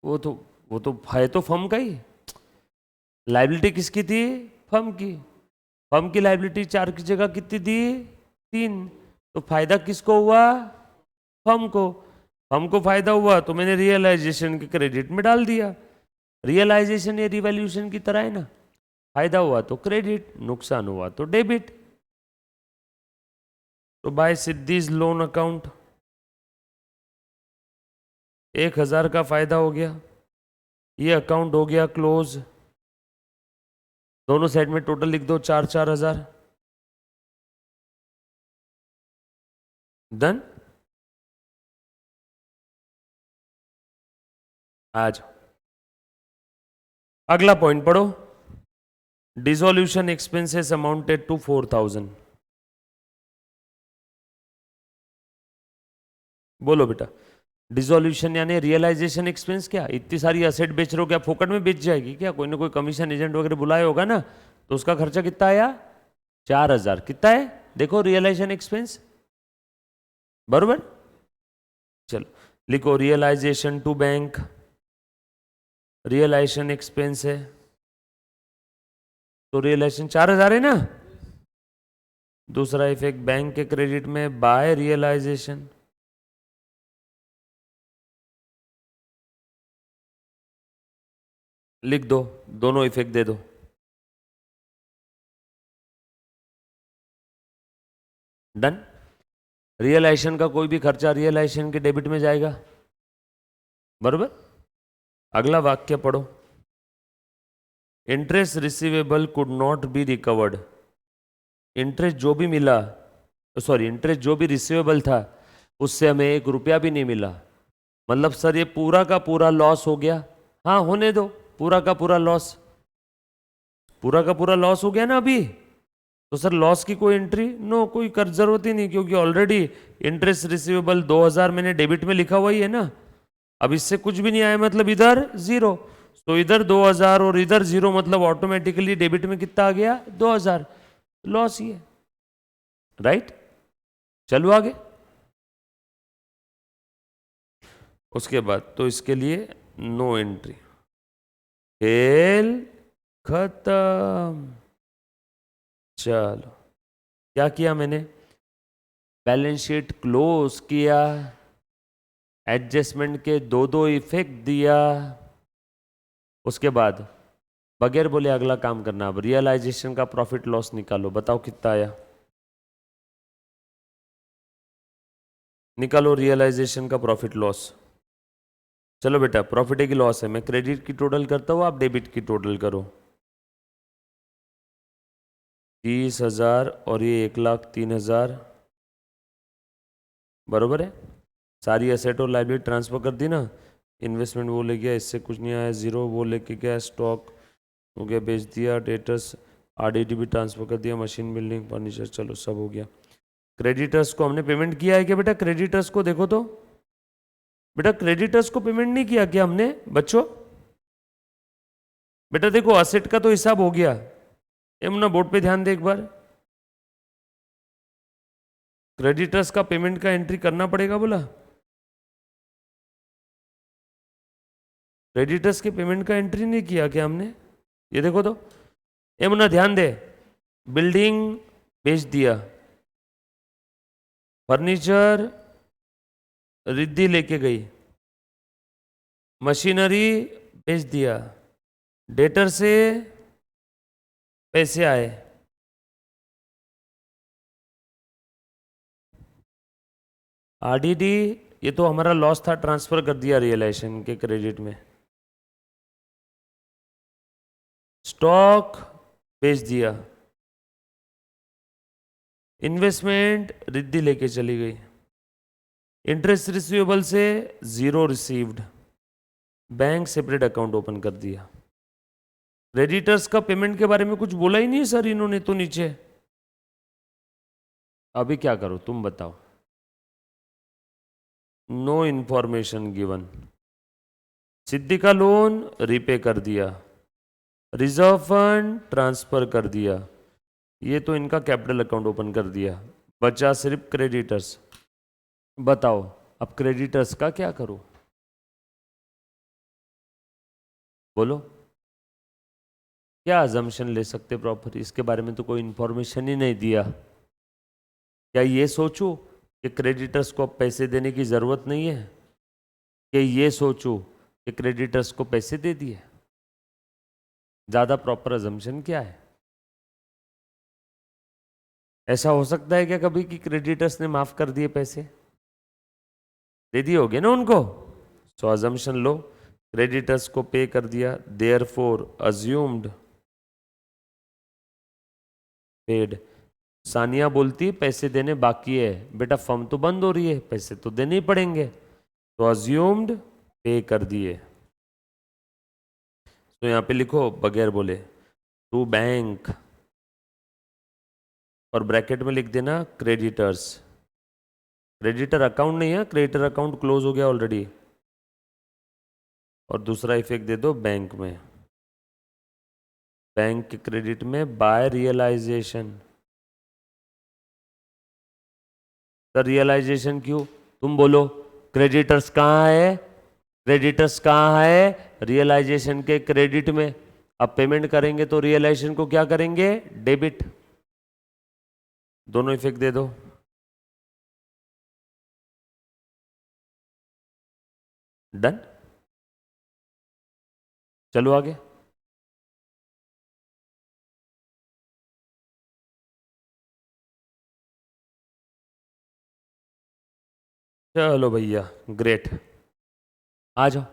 वो तो है तो फर्म का ही। लाइबिलिटी किसकी थी? फर्म की। फर्म की लाइबिलिटी 4 की जगह कितनी थी? 3। तो फायदा किसको हुआ? फर्म को। फर्म को फायदा हुआ तो मैंने रियलाइजेशन के क्रेडिट में डाल दिया। रियलाइजेशन या रिवैल्यूएशन की तरह है ना, फायदा हुआ तो क्रेडिट, नुकसान हुआ तो डेबिट। तो बाय सिद्धीज लोन अकाउंट 1,000 का फायदा हो गया, ये अकाउंट हो गया क्लोज। दोनों साइड में टोटल लिख दो, 4,000। डन। आज अगला पॉइंट पढ़ो। Dissolution expenses amounted to 4,000। बोलो बेटा, डिसोल्यूशन यानी रियलाइजेशन एक्सपेंस। क्या इतनी सारी असेट बेच रहे हो, क्या फोकट में बेच जाएगी क्या? कोई ना कोई कमीशन एजेंट वगैरह बुलाया होगा ना, तो उसका खर्चा कितना आया? 4,000। कितना है? देखो, रियलाइजेशन एक्सपेंस, बरोबर। चलो लिखो, realisation to bank, realisation expense है, तो रियलाइजेशन 4,000 है ना। दूसरा इफेक्ट बैंक के क्रेडिट में बाय रियलाइजेशन, लिख दो, दोनों इफेक्ट दे दो। डन। रियलाइजेशन का कोई भी खर्चा रियलाइजेशन के डेबिट में जाएगा, बरोबर। अगला वाक्य पढ़ो। Interest receivable could not be recovered. Interest जो भी मिला, सॉरी, इंटरेस्ट जो भी रिसीवेबल था उससे हमें 1 रुपया भी नहीं मिला, मतलब सर ये पूरा का पूरा लॉस हो गया। हाँ होने दो, पूरा का पूरा लॉस, पूरा का पूरा लॉस हो गया ना अभी। तो सर लॉस की कोई एंट्री नो, कोई कर जरूरत ही नहीं, क्योंकि ऑलरेडी इंटरेस्ट रिसीवेबल 2000 मैंने डेबिट में लिखा हुआ ही है ना। अब इससे कुछ भी नहीं आया, मतलब इधर जीरो, तो इधर 2000 और इधर जीरो, मतलब ऑटोमेटिकली डेबिट में कितना आ गया 2000, लॉस ही है, राइट। चलो आगे। उसके बाद तो इसके लिए नो एंट्री, खेल खत्म। चलो क्या किया मैंने, बैलेंस शीट क्लोज किया, एडजस्टमेंट के दो दो इफेक्ट दिया। उसके बाद बगैर बोले अगला काम करना, अब रियलाइजेशन का प्रॉफिट लॉस निकालो, बताओ कितना आया, निकालो रियलाइजेशन का प्रॉफिट लॉस। चलो बेटा प्रॉफिट है कि लॉस है, मैं क्रेडिट की टोटल करता हूँ, आप डेबिट की टोटल करो। 30,000 और ये 1,03,000 बरोबर है। सारी एसेट और लाइबिलिटी ट्रांसफर कर दी ना, इन्वेस्टमेंट वो ले गया, इससे कुछ नहीं आया, जीरो, वो लेके गया, स्टॉक हो गया बेच दिया, डेटर्स आरडीडी भी ट्रांसफर कर दिया, मशीन बिल्डिंग फर्नीचर, चलो सब हो गया। क्रेडिटर्स को हमने पेमेंट किया है क्या बेटा, क्रेडिटर्स को देखो तो, बेटा क्रेडिटर्स को पेमेंट नहीं किया क्या हमने बच्चों। बेटा देखो असेट का तो हिसाब हो गया, यमुना बोर्ड पे ध्यान दे एक बार, क्रेडिटर्स का पेमेंट का एंट्री करना पड़ेगा बोला, क्रेडिटर्स के पेमेंट का एंट्री नहीं किया क्या हमने, ये देखो तो, यमुना ध्यान दे, बिल्डिंग बेच दिया, फर्नीचर रिद्धि लेके गई, मशीनरी बेच दिया, डेटर से पैसे आए, आरडीडी ये तो हमारा लॉस था, ट्रांसफर कर दिया रियलाइजेशन के क्रेडिट में, स्टॉक बेच दिया, इन्वेस्टमेंट रिद्धि लेके चली गई, इंटरेस्ट रिसीवेबल से zero received, bank separate account open कर दिया। क्रेडिटर्स का पेमेंट के बारे में कुछ बोला ही नहीं सर इन्होंने तो नीचे, अभी क्या करो तुम बताओ, नो इंफॉर्मेशन गिवन, सिद्धि का लोन रीपे कर दिया, रिजर्व फंड ट्रांसफर कर दिया, ये तो इनका कैपिटल अकाउंट ओपन कर दिया, बचा सिर्फ क्रेडिटर्स। बताओ अब क्रेडिटर्स का क्या करूं, बोलो क्या अजम्पशन ले सकते प्रॉपर, इसके बारे में तो कोई इंफॉर्मेशन ही नहीं दिया। क्या ये सोचूं कि क्रेडिटर्स को अब पैसे देने की जरूरत नहीं है, कि ये सोचूं कि क्रेडिटर्स को पैसे दे दिए, ज्यादा प्रॉपर अजम्पशन क्या है। ऐसा हो सकता है क्या कभी कि क्रेडिटर्स ने माफ कर दिए पैसे, दे दिए होगे ना उनको, सो अजम्पशन लो, क्रेडिटर्स को पे कर दिया, देयरफॉर अज्यूम्ड पेड। सानिया बोलती पैसे देने बाकी है, बेटा फर्म तो बंद हो रही है, पैसे तो देने ही पड़ेंगे, तो अज्यूम्ड पे कर दिए। तो यहां पे लिखो बगैर बोले टू बैंक, और ब्रैकेट में लिख देना क्रेडिटर्स, क्रेडिटर अकाउंट नहीं है, क्रेडिटर अकाउंट क्लोज हो गया ऑलरेडी, और दूसरा इफेक्ट दे दो बैंक में, बैंक के क्रेडिट में बाय रियलाइजेशन। तो रियलाइजेशन क्यों, तुम बोलो क्रेडिटर्स कहाँ है, क्रेडिटर्स कहाँ है, रियलाइजेशन के क्रेडिट में, अब पेमेंट करेंगे तो रियलाइजेशन को क्या करेंगे, डेबिट, दोनों इफेक्ट दे दो। डन, चलो आगे। चलो भैया ग्रेट, आ जाओ,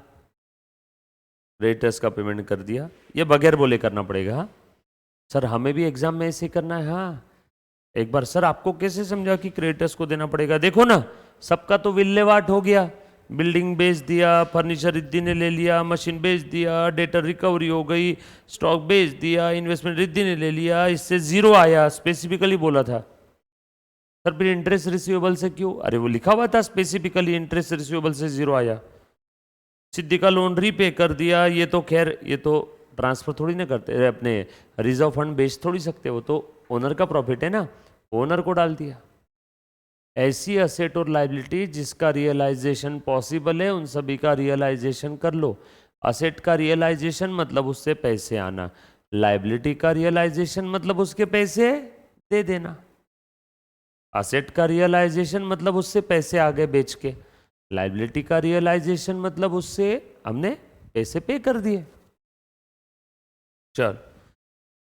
क्रेडिटर्स का पेमेंट कर दिया, ये बगैर बोले करना पड़ेगा। हाँ सर हमें भी एग्जाम में ऐसे ही करना है, हाँ एक बार सर आपको कैसे समझा कि क्रेडिटर्स को देना पड़ेगा, देखो ना सबका तो विल्लेवाट हो गया, बिल्डिंग बेच दिया, फर्नीचर रिद्धि ने ले लिया, मशीन बेच दिया, डेटर रिकवरी हो गई, स्टॉक बेच दिया, इन्वेस्टमेंट रिद्धि ने ले लिया, इससे जीरो आया, स्पेसिफिकली बोला था। सर फिर इंटरेस्ट रिसीवेबल से क्यों? अरे वो लिखा हुआ था स्पेसिफिकली इंटरेस्ट रिसीवेबल से जीरो आया। सिद्धि का लोन रीपे कर दिया, ये तो खैर ये तो ट्रांसफर थोड़ी ना करते, अपने रिजर्व फंड बेच थोड़ी सकते, वो तो ओनर का प्रॉफिट है ना, ओनर को डाल दिया। ऐसी असेट और लाइबिलिटी जिसका रियलाइजेशन पॉसिबल है उन सभी का रियलाइजेशन कर लो। असेट का रियलाइजेशन मतलब उससे पैसे आना, लाइबिलिटी का रियलाइजेशन मतलब उसके पैसे दे देना। असेट का रियलाइजेशन मतलब उससे पैसे आगे बेच के, लाइबिलिटी का रियलाइजेशन मतलब उससे हमने पैसे पे कर दिए। चल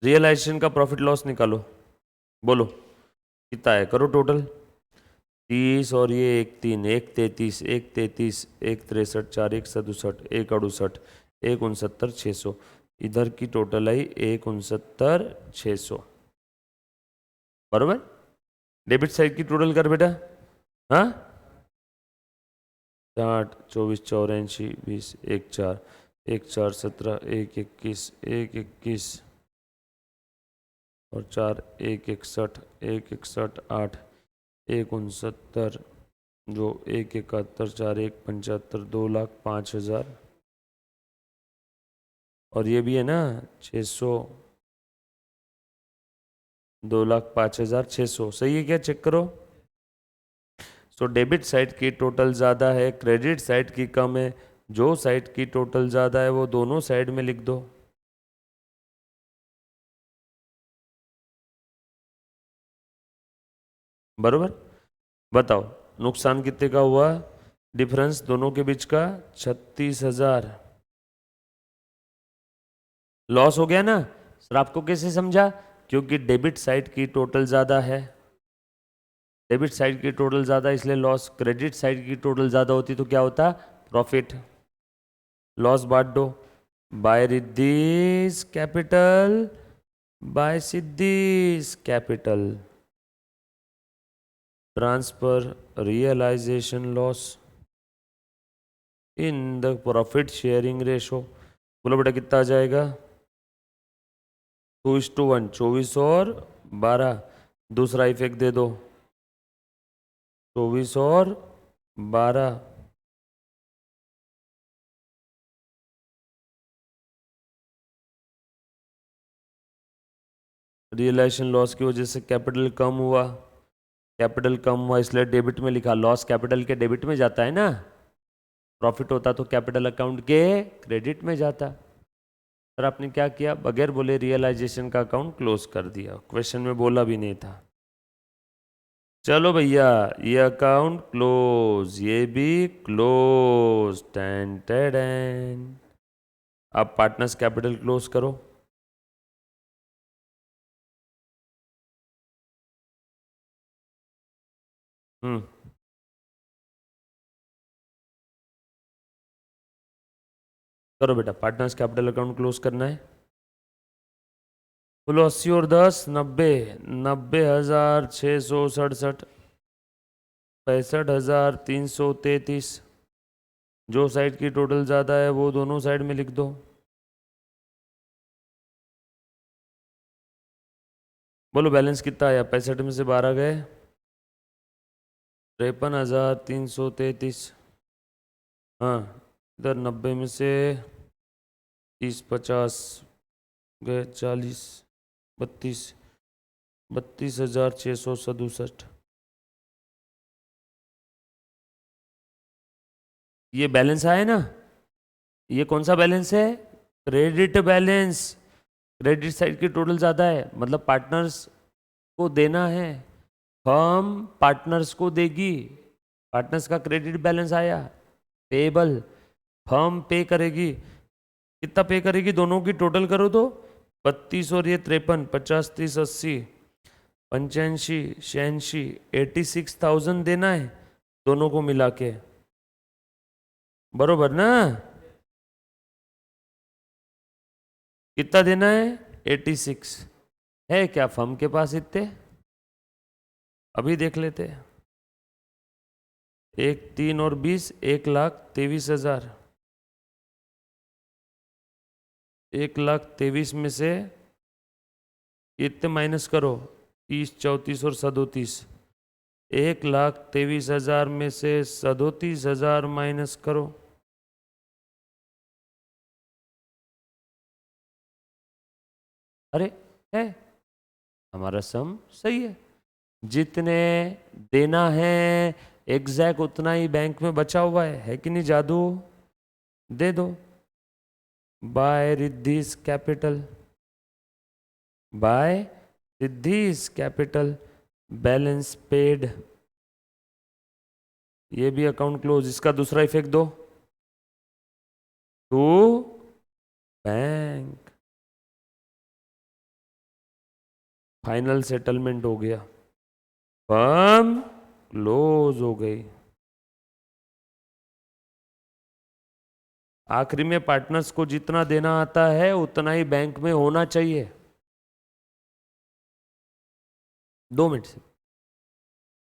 रियलाइजेशन का प्रॉफिट लॉस निकालो, बोलो कितना है, करो टोटल। 30 और ये 1 3 1 33 1 33 1 63 4 1 67 1 68 1 69 600, इधर की टोटल आई 1 69 600, बरोबर। डेबिट साइड की टोटल कर बेटा, हाँ 60 24 84 20 1 4 1 4 17 1 21 1 21 और 4 1 61 1 61 8 1 69 जो 1 71 4 1 75 2,05,000 और ये भी है ना 600 2,05,600, सही है क्या? चेक करो। सो डेबिट साइड की टोटल ज़्यादा है, क्रेडिट साइड की कम है, जो साइड की टोटल ज़्यादा है वो दोनों साइड में लिख दो। बरोबर। बताओ नुकसान कितने का हुआ, डिफरेंस दोनों के बीच का 36,000 लॉस हो गया ना। सर आपको कैसे समझा? क्योंकि डेबिट साइड की टोटल ज़्यादा है, डेबिट साइड की टोटल ज़्यादा इसलिए लॉस, क्रेडिट साइड की टोटल ज़्यादा होती तो क्या होता? प्रॉफिट। लॉस बांट दो, by Riddhi's capital by Siddhi's capital, transfer realisation loss in the profit sharing ratio. बोलो बेटा कितना आ जाएगा? 2:1, 24 और 12। दूसरा इफेक्ट दे दो, 24 और 12। रियलाइजेशन लॉस की वजह से कैपिटल कम हुआ, कैपिटल कम हुआ इसलिए डेबिट में लिखा, लॉस कैपिटल के डेबिट में जाता है ना, प्रॉफिट होता तो कैपिटल अकाउंट के क्रेडिट में जाता। सर आपने क्या किया? बगैर बोले रियलाइजेशन का अकाउंट क्लोज कर दिया, क्वेश्चन में बोला भी नहीं था। चलो भैया ये अकाउंट क्लोज, ये भी क्लोज, टेन टेन। अब पार्टनर्स कैपिटल क्लोज करो। हम्म, करो बेटा, पार्टनर्स कैपिटल अकाउंट क्लोज करना है। बोलो 80 और 10 90, 90,667, 65,333। जो साइड की टोटल ज़्यादा है वो दोनों साइड में लिख दो। बोलो बैलेंस कितना आया? 65 में से 12 गए, 53,333। हाँ इधर 90 में से 30 50 गए, 40 32, 32,667। ये बैलेंस आया ना, ये कौन सा बैलेंस है? Credit balance. क्रेडिट साइड की टोटल ज़्यादा है मतलब पार्टनर्स को देना है, फर्म पार्टनर्स को देगी, पार्टनर्स का क्रेडिट बैलेंस आया, पेबल, फर्म पे करेगी। कितना पे करेगी? दोनों की टोटल करो तो 32 और ये 53, 50 30 80 85 86, 86,000 देना है दोनों को मिला के, बरोबर ना? कितना देना है? 86। है क्या फर्म के पास इतने? अभी देख लेते हैं। एक 3 और 20, 1,23,000। 1,23,000 में से इतने माइनस करो, 30, 34 और 37। 1,23,000 में से 37,000 माइनस करो। अरे है, हमारा सम सही है। जितने देना है एग्जैक्ट उतना ही बैंक में बचा हुआ है कि नहीं जादू? दे दो। By Riddhi's capital, by Riddhi's capital, balance paid. ये भी अकाउंट क्लोज। इसका दूसरा इफेक्ट दो, टू बैंक। फाइनल सेटलमेंट हो गया, फर्म क्लोज हो गई। आखिरी में पार्टनर्स को जितना देना आता है उतना ही बैंक में होना चाहिए। 2 मिनट से,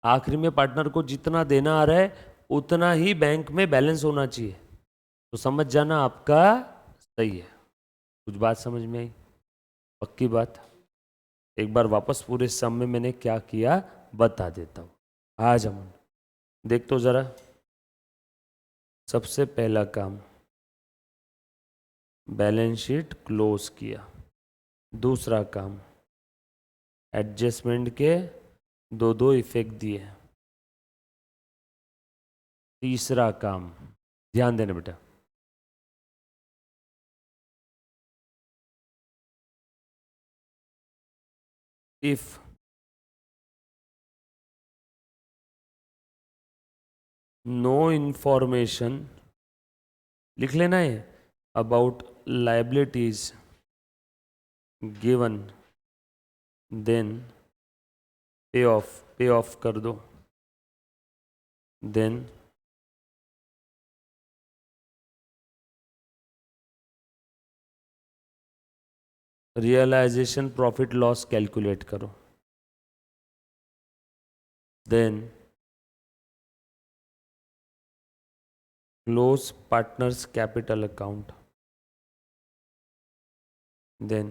आखिरी में पार्टनर को जितना देना आ रहा है उतना ही बैंक में बैलेंस होना चाहिए। तो समझ जाना आपका सही है। कुछ बात समझ में आई? पक्की बात। एक बार वापस पूरे सम में मैंने क्या किया बता देता हूं। आज हम देख तो जरा। सबसे पहला काम, बैलेंस शीट क्लोज किया। दूसरा काम, एडजस्टमेंट के दो इफेक्ट दिए। तीसरा काम, ध्यान देना बेटा, इफ नो इंफॉर्मेशन, लिख लेना है, about liabilities given, then pay off कर दो, then realisation profit loss calculate करो, then close partners capital account, then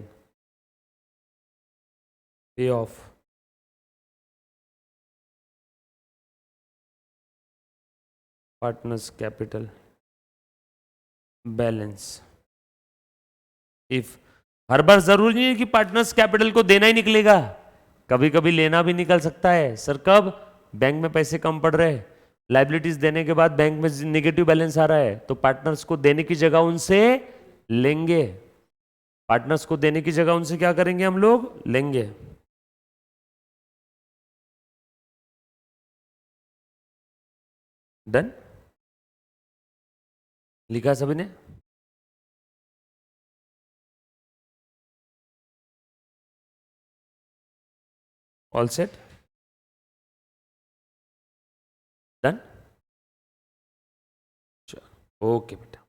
pay off partners capital balance. If हर बार जरूरी नहीं है कि पार्टनर्स कैपिटल को देना ही निकलेगा, कभी कभी लेना भी निकल सकता है। सर कब? बैंक में पैसे कम पड़ रहे हैं, लाइबिलिटीज देने के बाद बैंक में नेगेटिव बैलेंस आ रहा है, तो पार्टनर्स को देने की जगह उनसे लेंगे। पार्टनर्स को देने की जगह उनसे क्या करेंगे? हम लोग लेंगे। डन? लिखा सभी ने? All set? डन? ओके बेटा।